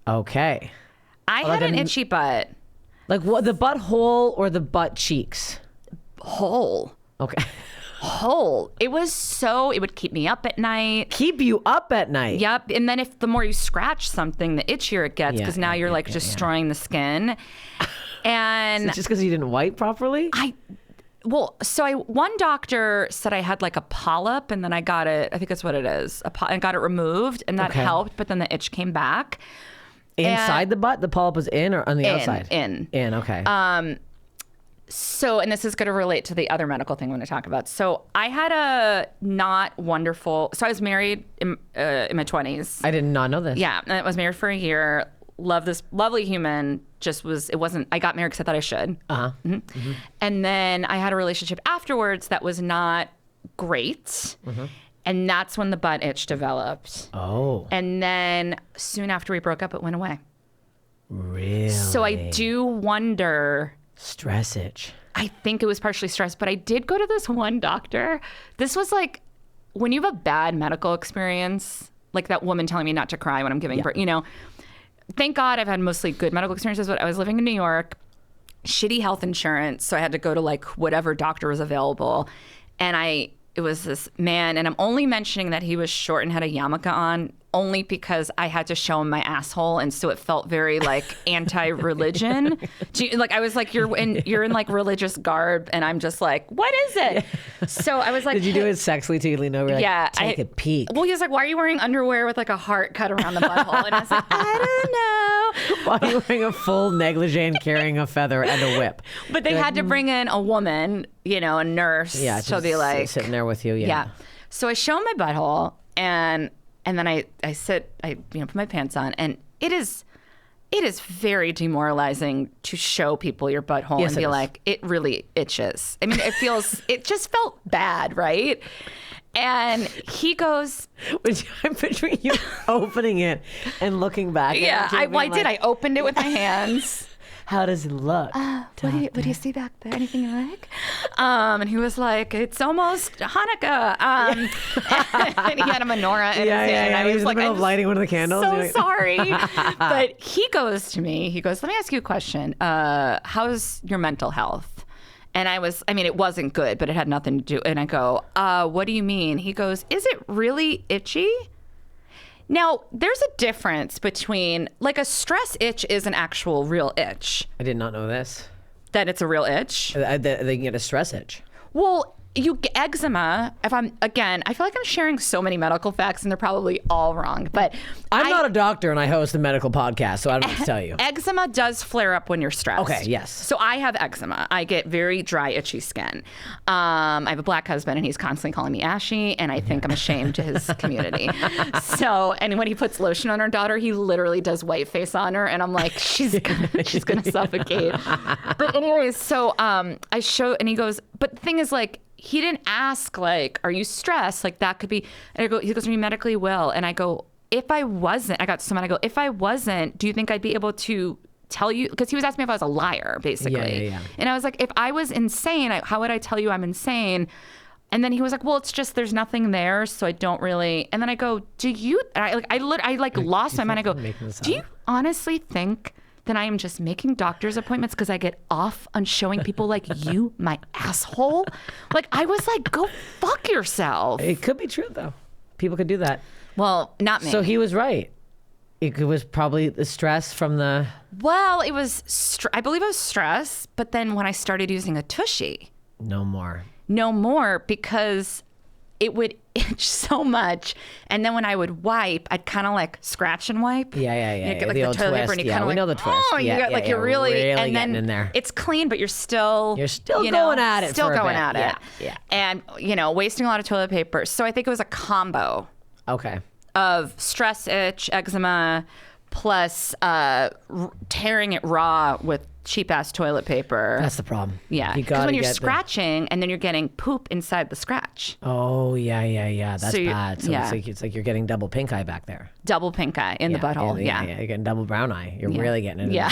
Okay. I had an itchy butt Like what? The butthole or the butt cheeks? hole. Okay. Hole. It would keep me up at night. Keep you up at night. Yep. And then if the more you scratch something, the itchier it gets because now you're destroying the skin. And It's just because you didn't wipe properly? one doctor said I had like a polyp, and then I got it. I think that's what it is. I got it removed, and that Okay. helped. But then the itch came back. Inside the butt? The polyp was in or on the outside? In. Okay. So, and this is going to relate to the other medical thing I'm going to talk about. So, I had a not wonderful. So, I was married in my 20s. I did not know this. Yeah, and I was married for a year. Love this lovely human. I got married because I thought I should. Uh-huh. Mm-hmm. And then I had a relationship afterwards that was not great. Mm-hmm. And that's when the butt itch developed. Oh. And then soon after we broke up, it went away. Really? So I do wonder. Stress itch. I think it was partially stress, but I did go to this one doctor. This was like when you have a bad medical experience, like that woman telling me not to cry when I'm giving birth, Thank God I've had mostly good medical experiences, but I was living in New York, shitty health insurance, so I had to go to like whatever doctor was available. And it was this man, and I'm only mentioning that he was short and had a yarmulke on only because I had to show him my asshole, and so it felt very like anti-religion. Like I was like, you're in like religious garb, and I'm just like, what is it? So I was like, Did you do it sexily too? You lean over, like, yeah, take a peek. Well, he was like, why are you wearing underwear with like a heart cut around the butthole? And I was like, I don't know. Why are you wearing a full negligee and carrying a feather and a whip? But they had to bring in a woman, a nurse. Yeah, so just they like sitting there with you. yeah. So I show him my butthole, and then I put my pants on, and it is very demoralizing to show people your butthole Yes, and be it is. like, it really itches. I mean, it just felt bad, right? And he goes, I'm picturing you opening it and looking back. yeah, at it and I being did. like, I opened it with my hands. How does it look? What do you see back there? Anything you like? And he was like, it's almost Hanukkah. And he had a menorah in his hand. And I He was was in like, the middle of lighting one of the candles. so You're like- sorry. But he goes to me, let me ask you a question. How's your mental health? And it wasn't good, but it had nothing to do. And I go, what do you mean? He goes, is it really itchy? Now, there's a difference between, like, a stress itch is an actual real itch. I did not know this. That it's a real itch. They can get a stress itch. Well, you get eczema. I feel like I'm sharing so many medical facts and they're probably all wrong, but I'm not a doctor and I host a medical podcast, so I don't know what to tell you. Eczema does flare up when you're stressed. Okay, yes. So I have eczema. I get very dry, itchy skin. I have a black husband and he's constantly calling me ashy, and I think I'm ashamed to his community. So, and when he puts lotion on our daughter, he literally does white face on her, and I'm like, she's gonna suffocate. But anyways, so I show, and he goes, but the thing is, like, he didn't ask, like, are you stressed? Like, that could be, and I go, he goes, are you medically well? And I go, if I wasn't, I got so mad. I go, if I wasn't, do you think I'd be able to tell you? Because he was asking me if I was a liar, basically. Yeah. And I was like, if I was insane, how would I tell you I'm insane? And then he was like, well, it's just, there's nothing there, so I don't really. And then I go, do you, I lost my mind. I go, do you honestly think that I am just making doctor's appointments because I get off on showing people like you my asshole? Like, I was like, go fuck yourself. It could be true, though. People could do that. Well, not me. So he was right. It was probably the stress from the... Well, it was, I believe it was stress, but then when I started using a tushy. No more, because it would itch so much. And then when I would wipe, I'd kind of like scratch and wipe. Yeah. You get like the the old toilet twist. paper and you Yeah, kind of we know the twist. Oh, you got like, you're really and then in there. It's clean, but you're still going at it. Still for a going bit. at it. Yeah. And, wasting a lot of toilet paper. So I think it was a combo. Okay. Of stress itch, eczema, plus tearing it raw with cheap-ass toilet paper. That's the problem. Yeah, because when you're scratching and then you're getting poop inside the scratch. Oh, yeah. That's bad. So yeah. it's like you're getting double pink eye back there. Double pink eye in the butthole, yeah. You're getting double brown eye. You're really getting it in there.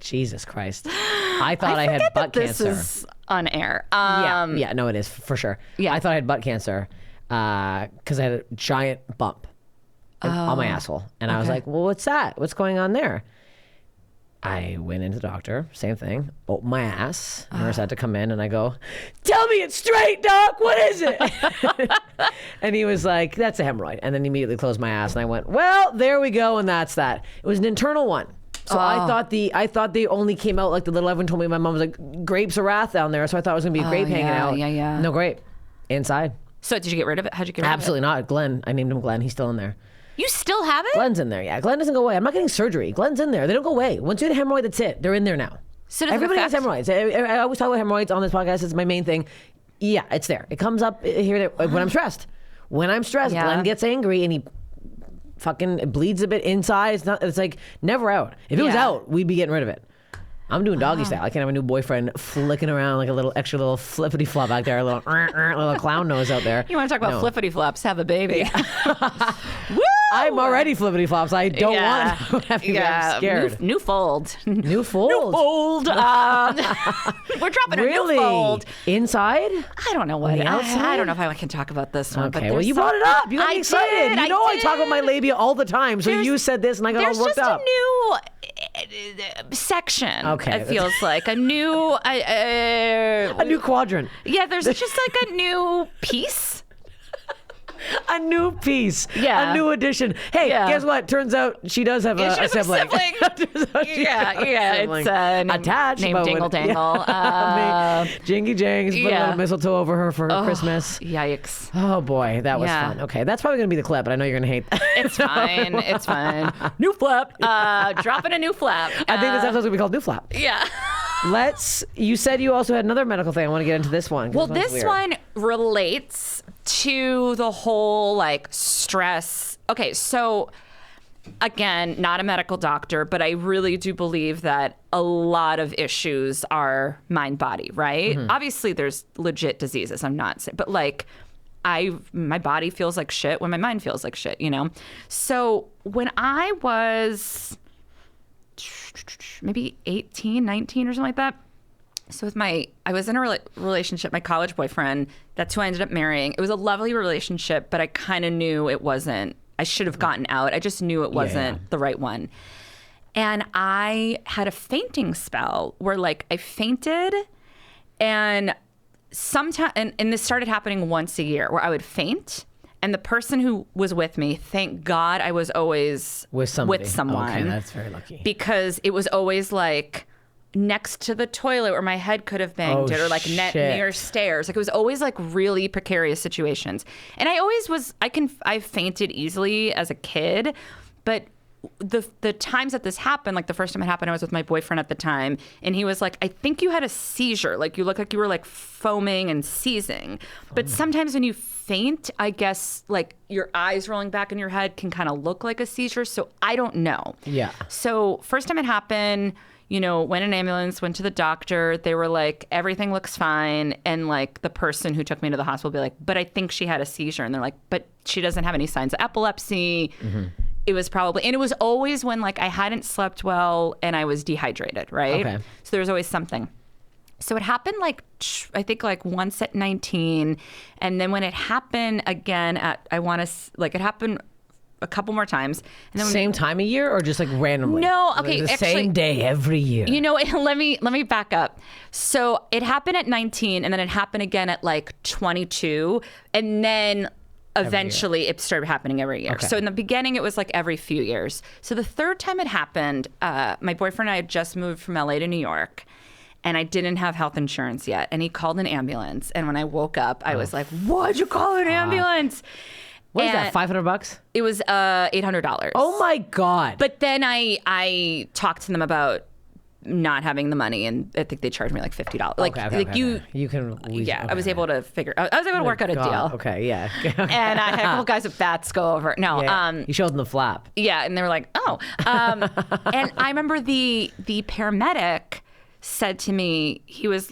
Jesus Christ. I thought I had butt cancer. This is on air. Yeah, no, it is, for sure. Yeah. I thought I had butt cancer because I had a giant bump on my asshole. And I was like, well, what's that? What's going on there? I went into the doctor, same thing, opened my ass. Nurse had to come in and I go, tell me it's straight, doc, what is it? And he was like, that's a hemorrhoid. And then he immediately closed my ass and I went, well, there we go, and that's that. It was an internal one. So I thought they only came out, like the little Evan told me, my mom was like, grapes of wrath down there. So I thought it was gonna be a grape hanging out. Yeah. No grape. Inside. So did you get rid of it? How'd you get rid of it? Absolutely not. Glenn, I named him Glenn. He's still in there. You still have it? Glenn's in there, yeah. Glenn doesn't go away. I'm not getting surgery. Glenn's in there. They don't go away. Once you get a hemorrhoid, that's it. They're in there now. So everybody has hemorrhoids. I always talk about hemorrhoids on this podcast. It's my main thing. Yeah, it's there. It comes up here when I'm stressed. When I'm stressed, Glenn gets angry and he fucking bleeds a bit inside. It's like never out. If it was out, we'd be getting rid of it. I'm doing doggy style. I can't have a new boyfriend flicking around like a little extra little flippity flop back there, a little clown nose out there. You want to talk about flippity flops? Have a baby. Woo! I'm already flippity flops. I don't want to have you. I'm scared. New fold. New fold. New fold. We're dropping a new fold. Inside? I don't know what. On the outside? I don't know if I can talk about this one. Okay, but well, you brought it up. You got me excited. Did, I talk about my labia all the time. So you said this and I got all worked up. There's just a new section. Okay. It feels like a new quadrant. Yeah, there's just like a new piece. A new piece. Yeah. A new addition. Hey, guess what? Turns out she does have a sibling. It's attached. Named Dingle Dangle. Jingy Jangs. Put a little mistletoe over her for Christmas. Yikes. Oh boy, that was fun. Okay, that's probably going to be the clip, but I know you're going to hate that. It's fine. It's fine. New flap. Dropping a new flap. I think this episode's going to be called New Flap. Yeah. You said you also had another medical thing. I want to get into this one. Well, this one relates to the whole like stress. Okay, so again, not a medical doctor, but I really do believe that a lot of issues are mind body, right? Mm-hmm. Obviously there's legit diseases. I'm not saying, but like my body feels like shit when my mind feels like shit, So when I was maybe 18, 19 or something like that. So I was in a relationship, my college boyfriend, that's who I ended up marrying. It was a lovely relationship, but I kind of knew it wasn't, I should have gotten out. I just knew it wasn't the right one. And I had a fainting spell where like I fainted and sometimes, and this started happening once a year where I would faint. And the person who was with me, thank God I was always with someone. Okay, that's very lucky. Because it was always like, next to the toilet where my head could have banged it, or like near stairs. Like it was always like really precarious situations. And I always was, I fainted easily as a kid, but the times that this happened, like the first time it happened, I was with my boyfriend at the time, and he was like, I think you had a seizure. Like you look like you were like foaming and seizing. But sometimes when you faint, I guess like your eyes rolling back in your head can kind of look like a seizure. So I don't know. Yeah. So first time it happened, you know, went in an ambulance, went to the doctor. They were like, everything looks fine. And like the person who took me to the hospital be like, but I think she had a seizure. And they're like, but she doesn't have any signs of epilepsy. Mm-hmm. It was probably, and it was always when like I hadn't slept well and I was dehydrated, right? Okay. So there was always something. So it happened like, I think like once at 19. And then when it happened again at, it happened a couple more times. And then same time of year or just like randomly? No, okay. Like the same day every year. You know, let me back up. So it happened at 19 and then it happened again at like 22. And then eventually it started happening every year. Okay. So in the beginning, it was like every few years. So the third time it happened, my boyfriend and I had just moved from LA to New York, and I didn't have health insurance yet. And he called an ambulance. And when I woke up, I was like, why'd you call an ambulance? What is that, $500? It was $800. Oh my God. But then I talked to them about not having the money, and I think they charged me like $50. Like, you can. I was able to work out a deal. Okay, yeah. And I had a couple guys with bats go over. No, you showed them the flap. Yeah, and they were like, oh. And I remember the paramedic said to me,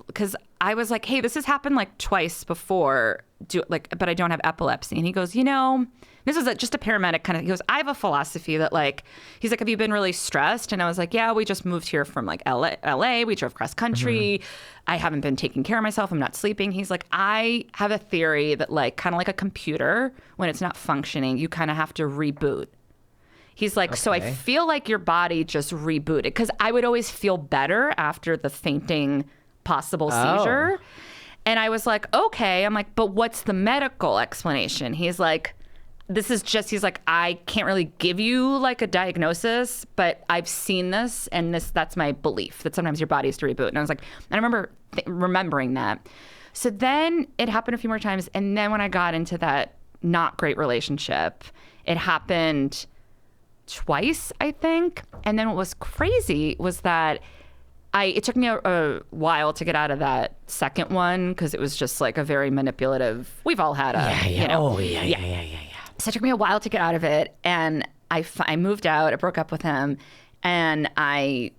because I was like, hey, this has happened like twice before, but I don't have epilepsy. And he goes, you know, this was just a paramedic kind of, he goes, I have a philosophy that like, he's like, have you been really stressed? And I was like, yeah, we just moved here from like LA. We drove cross country. Mm-hmm. I haven't been taking care of myself. I'm not sleeping. He's like, I have a theory that like, kind of like a computer, when it's not functioning, you kind of have to reboot. He's like, so I feel like your body just rebooted, because I would always feel better after the fainting possible seizure. And I was like, okay. I'm like, but what's the medical explanation? He's like, he's like, I can't really give you like a diagnosis, but I've seen this, and that's my belief, that sometimes your body is to reboot. And I was like, I remember remembering that. So then it happened a few more times. And then when I got into that not great relationship, it happened twice, I think. And then what was crazy was that it took me a while to get out of that second one, because it was just like a very manipulative, we've all had you know. So it took me a while to get out of it. And I moved out, I broke up with him, and I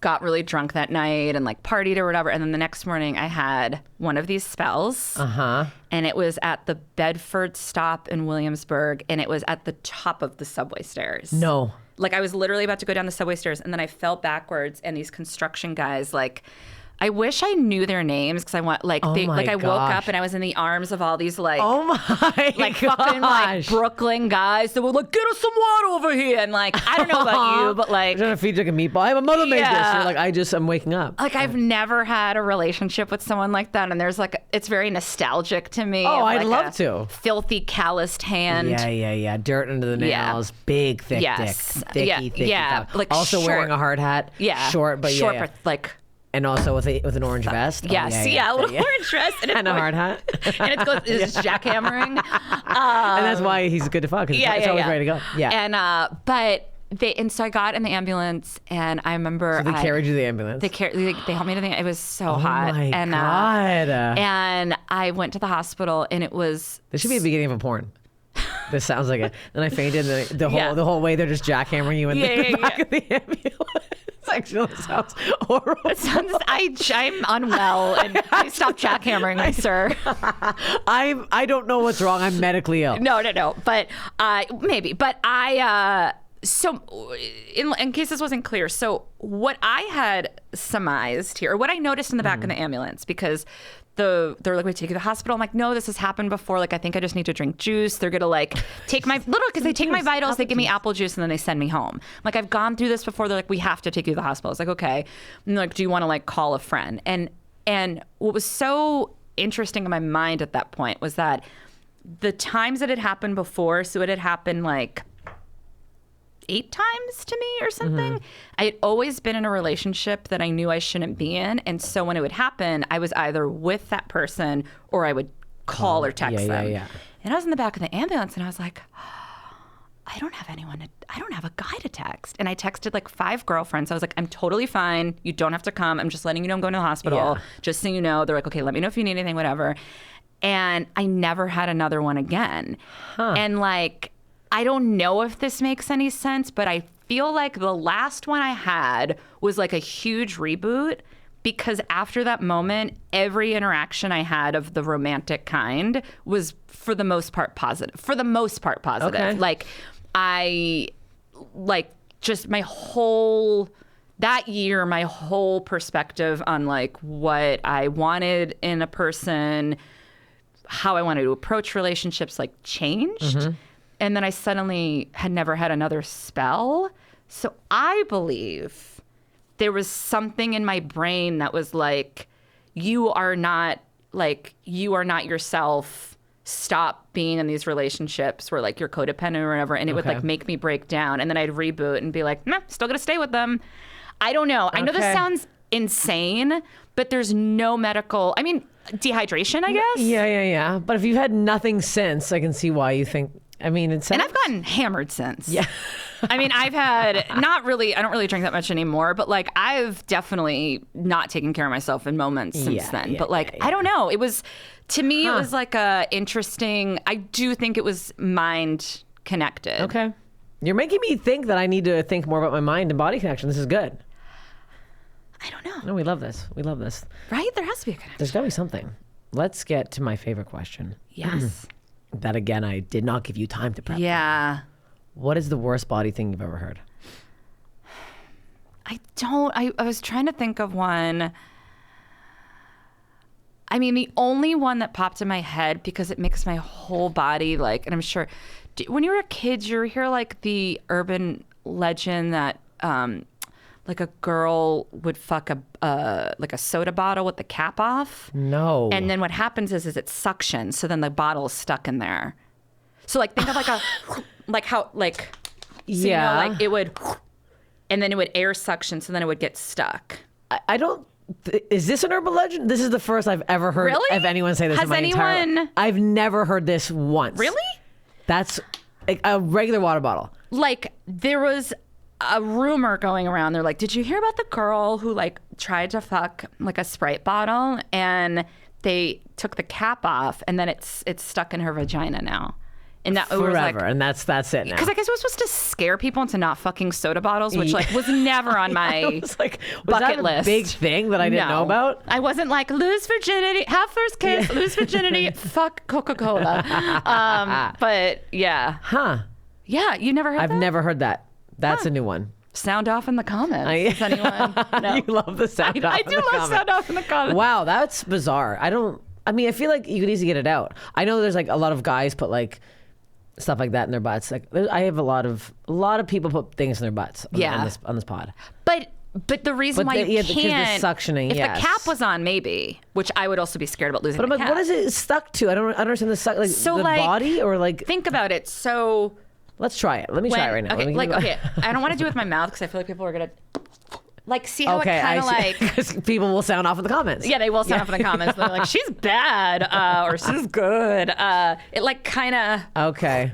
got really drunk that night and like partied or whatever. And then the next morning I had one of these spells. And it was at the Bedford stop in Williamsburg, and it was at the top of the subway stairs. No. Like I was literally about to go down the subway stairs, and then I fell backwards, and these construction guys, like, I wish I knew their names, because I want I woke up and I was in the arms of all these like, oh my like fucking like Brooklyn guys that were like, get us some water over here, and like, I don't know about you, but like, I'm trying to feed you like a meatball. I have a mother made this. You're like, I'm waking up. Like I've never had a relationship with someone like that, and there's like, it's very nostalgic to me. Oh, I'd love to. Filthy, calloused hand. Yeah. Dirt under the nails. Big, thick dick. Thicky. Like also short. Wearing a hard hat. Yeah. Short, but like. And also with an orange vest. Yes, a little orange dress. And a hard hat. And it's jackhammering. And that's why he's good to fuck, because it's always ready to go. Yeah. And so I got in the ambulance, and I remember they carried you to the ambulance. They helped me to the. It was so hot. Oh my God. And I went to the hospital, and it was. This should be the beginning of a porn. This sounds like it. Then I fainted, and the whole way they're just jackhammering you in the back of the ambulance. Actually, sounds horrible. I'm unwell, and please stop jackhammering me, sir. I don't know what's wrong. I'm medically ill. No. But maybe. But so in case this wasn't clear, so what I had surmised here, or what I noticed in the back of the ambulance, because they're like, we take you to the hospital. I'm like, no, this has happened before. Like, I think I just need to drink juice. They're gonna like take my because they take my vitals, they give me apple juice, and then they send me home. Like, I've gone through this before. They're like, we have to take you to the hospital. It's like, okay. And they're like, do you want to like call a friend? And what was so interesting in my mind at that point was that the times that had happened before, so it had happened like 8 times to me or something. I had always been in a relationship that I knew I shouldn't be in. And so when it would happen, I was either with that person or I would call or text them. And I was in the back of the ambulance and I was like, I don't have a guy to text. And I texted like 5 girlfriends. I was like, I'm totally fine. You don't have to come. I'm just letting you know I'm going to the hospital. Just so you know. They're like, okay, let me know if you need anything, whatever. And I never had another one again. And like, I don't know if this makes any sense, but I feel like the last one I had was like a huge reboot, because after that moment, every interaction I had of the romantic kind was for the most part positive. Okay. Like I, like just that year, my whole perspective on like what I wanted in a person, how I wanted to approach relationships like changed. And then I suddenly had never had another spell. So I believe there was something in my brain that was like, you are not yourself. Stop being in these relationships where like you're codependent or whatever. And it would like make me break down. And then I'd reboot and be like, nah, still gonna stay with them. I don't know. I know this sounds insane, but there's no medical, I mean, dehydration, I guess. Yeah. But if you've had nothing since, I can see why you think, I mean, it sounds... And I've gotten hammered since. Yeah. I mean, I've had, I don't really drink that much anymore, but like I've definitely not taken care of myself in moments since then. But like, I don't know. It was, to me, it was like a interesting, I do think it was mind connected. Okay. You're making me think that I need to think more about my mind and body connection. This is good. I don't know. No, we love this. We love this. Right? There has to be a connection. There's got to be something. Let's get to my favorite question. Yes. That, again, I did not give you time to prep. Yeah. What is the worst body thing you've ever heard? I was trying to think of one. I mean, the only one that popped in my head, because it makes my whole body like, and I'm sure, when you were a kid, did you ever hear like the urban legend that like a girl would fuck like a soda bottle with the cap off? No. And then what happens is it suctions, so then the bottle is stuck in there. So like think of like a like how like so, you know, like it would, and then it would air suction, so then it would get stuck. I don't. Is this an urban legend? This is the first I've ever heard of anyone say this. Has in my entire life. I've never heard this once. Really? That's like a regular water bottle. Like there was a rumor going around. They're like, did you hear about the girl who like tried to fuck like a Sprite bottle and they took the cap off and then it's stuck in her vagina now? And that forever, was like, and that's it now. Because I guess it was supposed to scare people into not fucking soda bottles, which like was never on my was bucket that list. A big thing that I didn't know about. I wasn't like lose virginity, have first kiss, lose virginity, fuck Coca-Cola. But yeah, yeah, you never heard that? I've never heard that. That's a new one. Sound off in the comments. Does anyone know? You love the sound off. I do love sound off in the comments. Wow, that's bizarre. I feel like you could easily get it out. I know there's like a lot of guys put like stuff like that in their butts. Like I have a lot of people put things in their butts on this pod. But the reason why you can't, the suctioning, if the cap was on, maybe, which I would also be scared about losing. But the cap. what is it stuck to? I don't understand the like so the like, body or like. Think about it. So let's try it. Let me try it right now. Okay, I don't want to do it with my mouth because I feel like people are gonna. Like, see how it kind of like... Because people will sound off in the comments. Yeah, they will sound off in the comments. They're like, she's bad or she's good. It like kind of... Okay.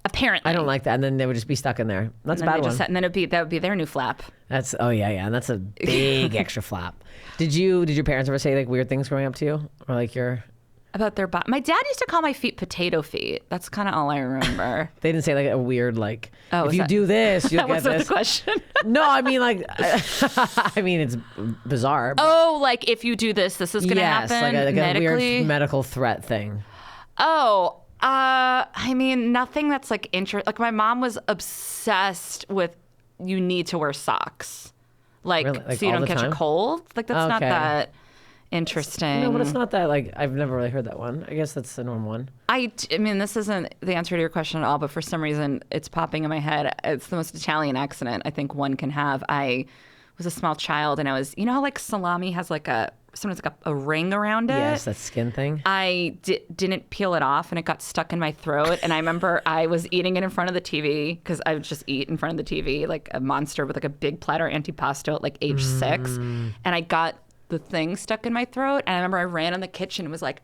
Apparently. I don't like that. And then they would just be stuck in there. That's a bad one. And then that would be their new flap. And that's a big extra flap. Did your parents ever say like weird things growing up to you? Or like your... About their body. My dad used to call my feet potato feet. That's kind of all I remember. They didn't say like a weird like, if you that, do this, you'll get this. That wasn't the question. No, I mean like, it's bizarre. Oh, like if you do this, this is going to happen like medically? A weird medical threat thing. Oh, I mean, nothing that's like like my mom was obsessed with you need to wear socks. Like, really? Like so you don't catch a cold. Like that's not that interesting. No, but it's not that like I've never really heard that one. I guess that's the normal one. I mean, this isn't the answer to your question at all, but for some reason it's popping in my head. It's the most Italian accident I think one can have. I was a small child and I was, you know how like salami has like a sometimes like a ring around it. Yes, that skin thing. I didn't peel it off, and it got stuck in my throat. And I remember I was eating it in front of the TV, because I would just eat in front of the TV like a monster with like a big platter antipasto at like age 6. And I got the thing stuck in my throat. And I remember I ran in the kitchen and was like,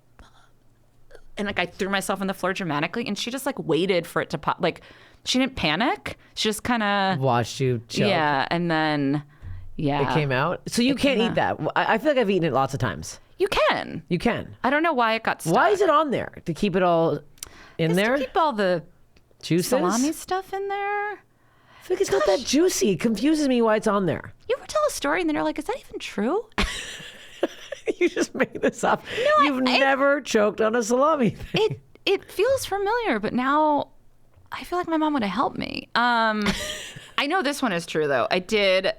and like I threw myself on the floor dramatically, and she just like waited for it to pop. Like she didn't panic. She just kind of watched you choke. Yeah, and then it came out. So you can't eat that. I feel like I've eaten it lots of times. You can. You can. I don't know why it got stuck. Why is it on there? To keep it all in there? To keep all the juices? Salami stuff in there. I feel like it's not that juicy. It confuses me why it's on there. You ever tell a story and then you're like, is that even true? You just made this up. No, You've never choked on a salami thing. It feels familiar, but now I feel like my mom would have helped me. I know this one is true, though. I did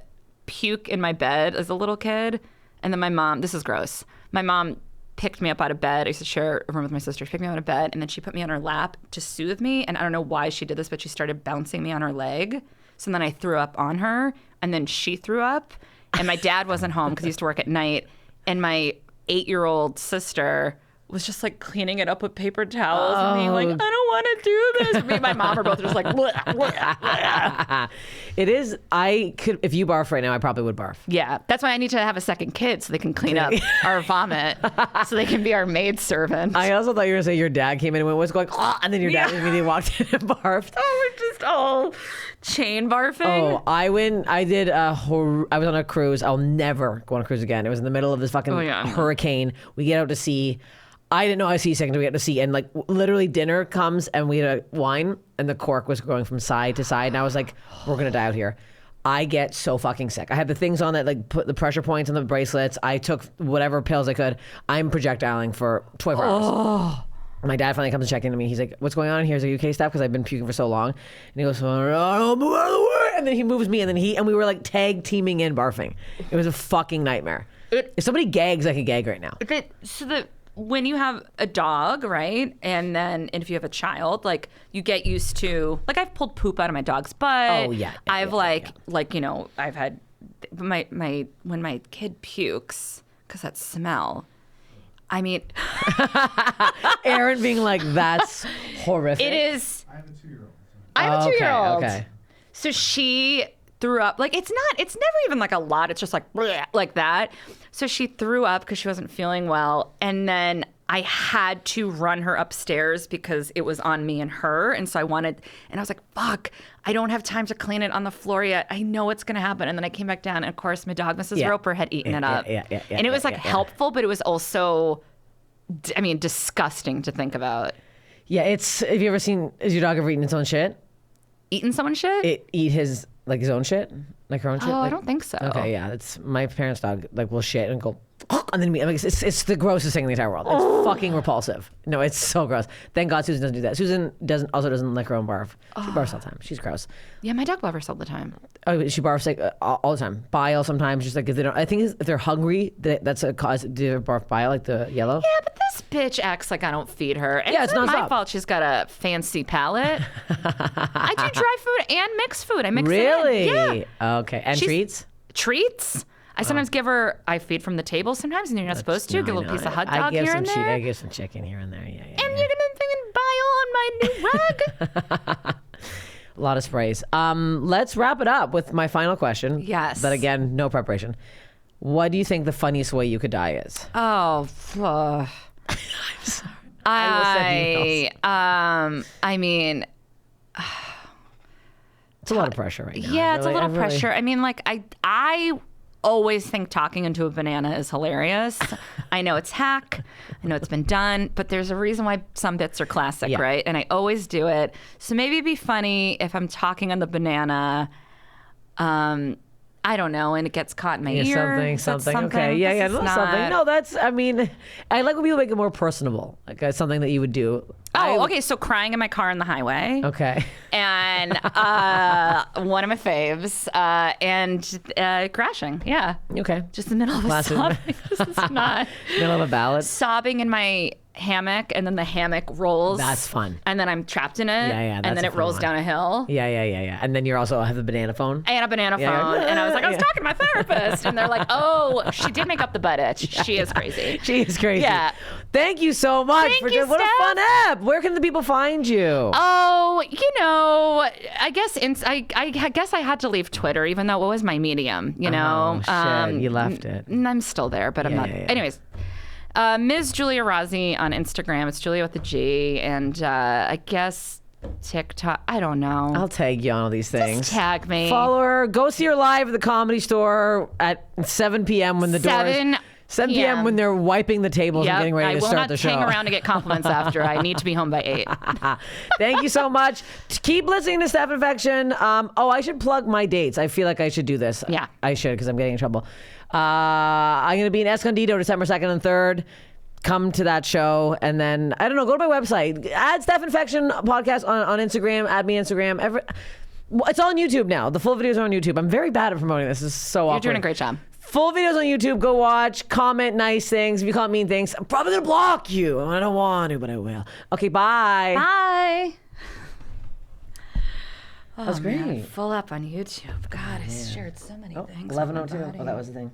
puke in my bed as a little kid. And then my mom, this is gross. My mom picked me up out of bed. I used to share a room with my sister. She picked me out of bed, and then she put me on her lap to soothe me. And I don't know why she did this, but she started bouncing me on her leg. So then I threw up on her, and then she threw up. And my dad wasn't home because he used to work at night. And my 8-year-old sister was just like cleaning it up with paper towels and being like, I don't want to do this. Me and my mom are both just like, bleh, bleh, bleh. It is, if you barf right now, I probably would barf. Yeah, that's why I need to have a second kid so they can clean up our vomit, so they can be our maid servant. I also thought you were going to say your dad came in and went, what's going on? And then your dad immediately walked in and barfed. Oh, we're just all chain barfing. Oh, I was on a cruise. I'll never go on a cruise again. It was in the middle of this fucking hurricane. We get out to sea. I didn't know I was seasick until we got to sea. And like literally dinner comes and we had a wine and the cork was going from side to side. And I was like, we're going to die out here. I get so fucking sick. I had the things on that like put the pressure points on the bracelets. I took whatever pills I could. I'm projectiling for 24 hours. My dad finally comes to check in on me. He's like, what's going on in here? Is it okay, Steph? Because I've been puking for so long. And he goes, oh, move out of the way. And then he moves me and we were like tag teaming in barfing. It was a fucking nightmare. If somebody gags, I could gag right now. When you have a dog, right, and if you have a child, like you get used to, like I've pulled poop out of my dog's butt. Oh yeah. Like you know, I've had when my kid pukes because that smell. I mean, Aaron being like, that's horrific. It is. I have a 2-year-old. I have a 2-year-old. Okay. So she threw up. Like it's never even like a lot. It's just like bleh, like that. So she threw up because she wasn't feeling well. And then I had to run her upstairs because it was on me and her. And so and I was like, fuck, I don't have time to clean it on the floor yet. I know it's going to happen. And then I came back down and of course my dog, Mrs. Roper, had eaten it up. And it was helpful, but it was also, I mean, disgusting to think about. Yeah, has your dog ever eaten its own shit? Eaten someone's shit? Eat his own shit? Like her own shit? Oh, I don't think so. Okay, yeah. It's my parents' dog will shit and go, and then it's the grossest thing in the entire world. It's fucking repulsive. No, it's so gross. Thank God Susan doesn't do that. Susan doesn't lick her own barf. She barfs all the time. She's gross. Yeah, my dog barfs all the time. Oh, she barfs like all the time. Bile sometimes. Just like if they don't. I think if they're hungry, that's a cause. Do they barf bile like the yellow? Yeah, but this bitch acts like I don't feed her. And yeah, it's not my fault. She's got a fancy palate. I do dry food and mixed food. I mix it in. Really? Yeah. Okay. And treats? Treats. I sometimes give her. I feed from the table sometimes, and you're not supposed to. Give a little piece of hot dog here and there. I give some chicken here and there. Yeah. And you're gonna bile on my new rug. A lot of sprays. Let's wrap it up with my final question. Yes. But again, no preparation. What do you think the funniest way you could die is? Oh, I'm sorry. I mean, it's a lot of pressure right now. Yeah, it's a little pressure. I mean, like I always think talking into a banana is hilarious. I know it's hack. I know it's been done, but there's a reason why some bits are classic, right? And I always do it. So maybe it'd be funny if I'm talking on the banana, I don't know, and it gets caught in my ear. Something. Okay. Yeah. Something. No, I mean, I like when people make it more personable. Like something that you would do. Okay. So crying in my car on the highway. Okay. And one of my faves, and crashing. Yeah. Okay. Just in the middle of a sobbing. This is not. Middle of a ballad. Sobbing in my hammock, and then the hammock rolls. That's fun. And then I'm trapped in it. Yeah, and then it rolls down a hill. Yeah. And then you also have the banana phone. And a banana phone. And I was like, I was talking to my therapist. And they're like, oh, she did make up the butt itch. She is crazy. She is crazy. Yeah. Thank you so much. Thank you, what Steph. a fun app. Where can the people find you? Oh, I guess I guess I had to leave Twitter, even though it was my medium, you know. Oh, shit. You left it. I'm still there, but I'm not. Yeah. Anyways, Ms. Giulia Rozzi on Instagram. It's Giulia with a G. And I guess TikTok. I don't know. I'll tag you on all these things. Just tag me. Follow her. Go see her live at the Comedy Store at 7 p.m. when the doors... 7 p.m. when they're wiping the tables and getting ready to start the show. I will not hang around to get compliments after. I need to be home by 8. Thank you so much. Keep listening to Steph Infection. I should plug my dates. I feel like I should do this. Yeah. I should because I'm getting in trouble. I'm going to be in Escondido December 2nd and 3rd. Come to that show. And then, I don't know, go to my website. Add Steph Infection podcast on Instagram. Add me Instagram. It's on YouTube now. The full videos are on YouTube. I'm very bad at promoting this. This is so awkward. You're doing a great job. Full videos on YouTube. Go watch. Comment nice things. If you comment mean things, I'm probably going to block you. I don't want to, but I will. Okay, bye. Bye. That was great. Man, full up on YouTube. God, I shared so many things. 11:02. Oh, that was the thing.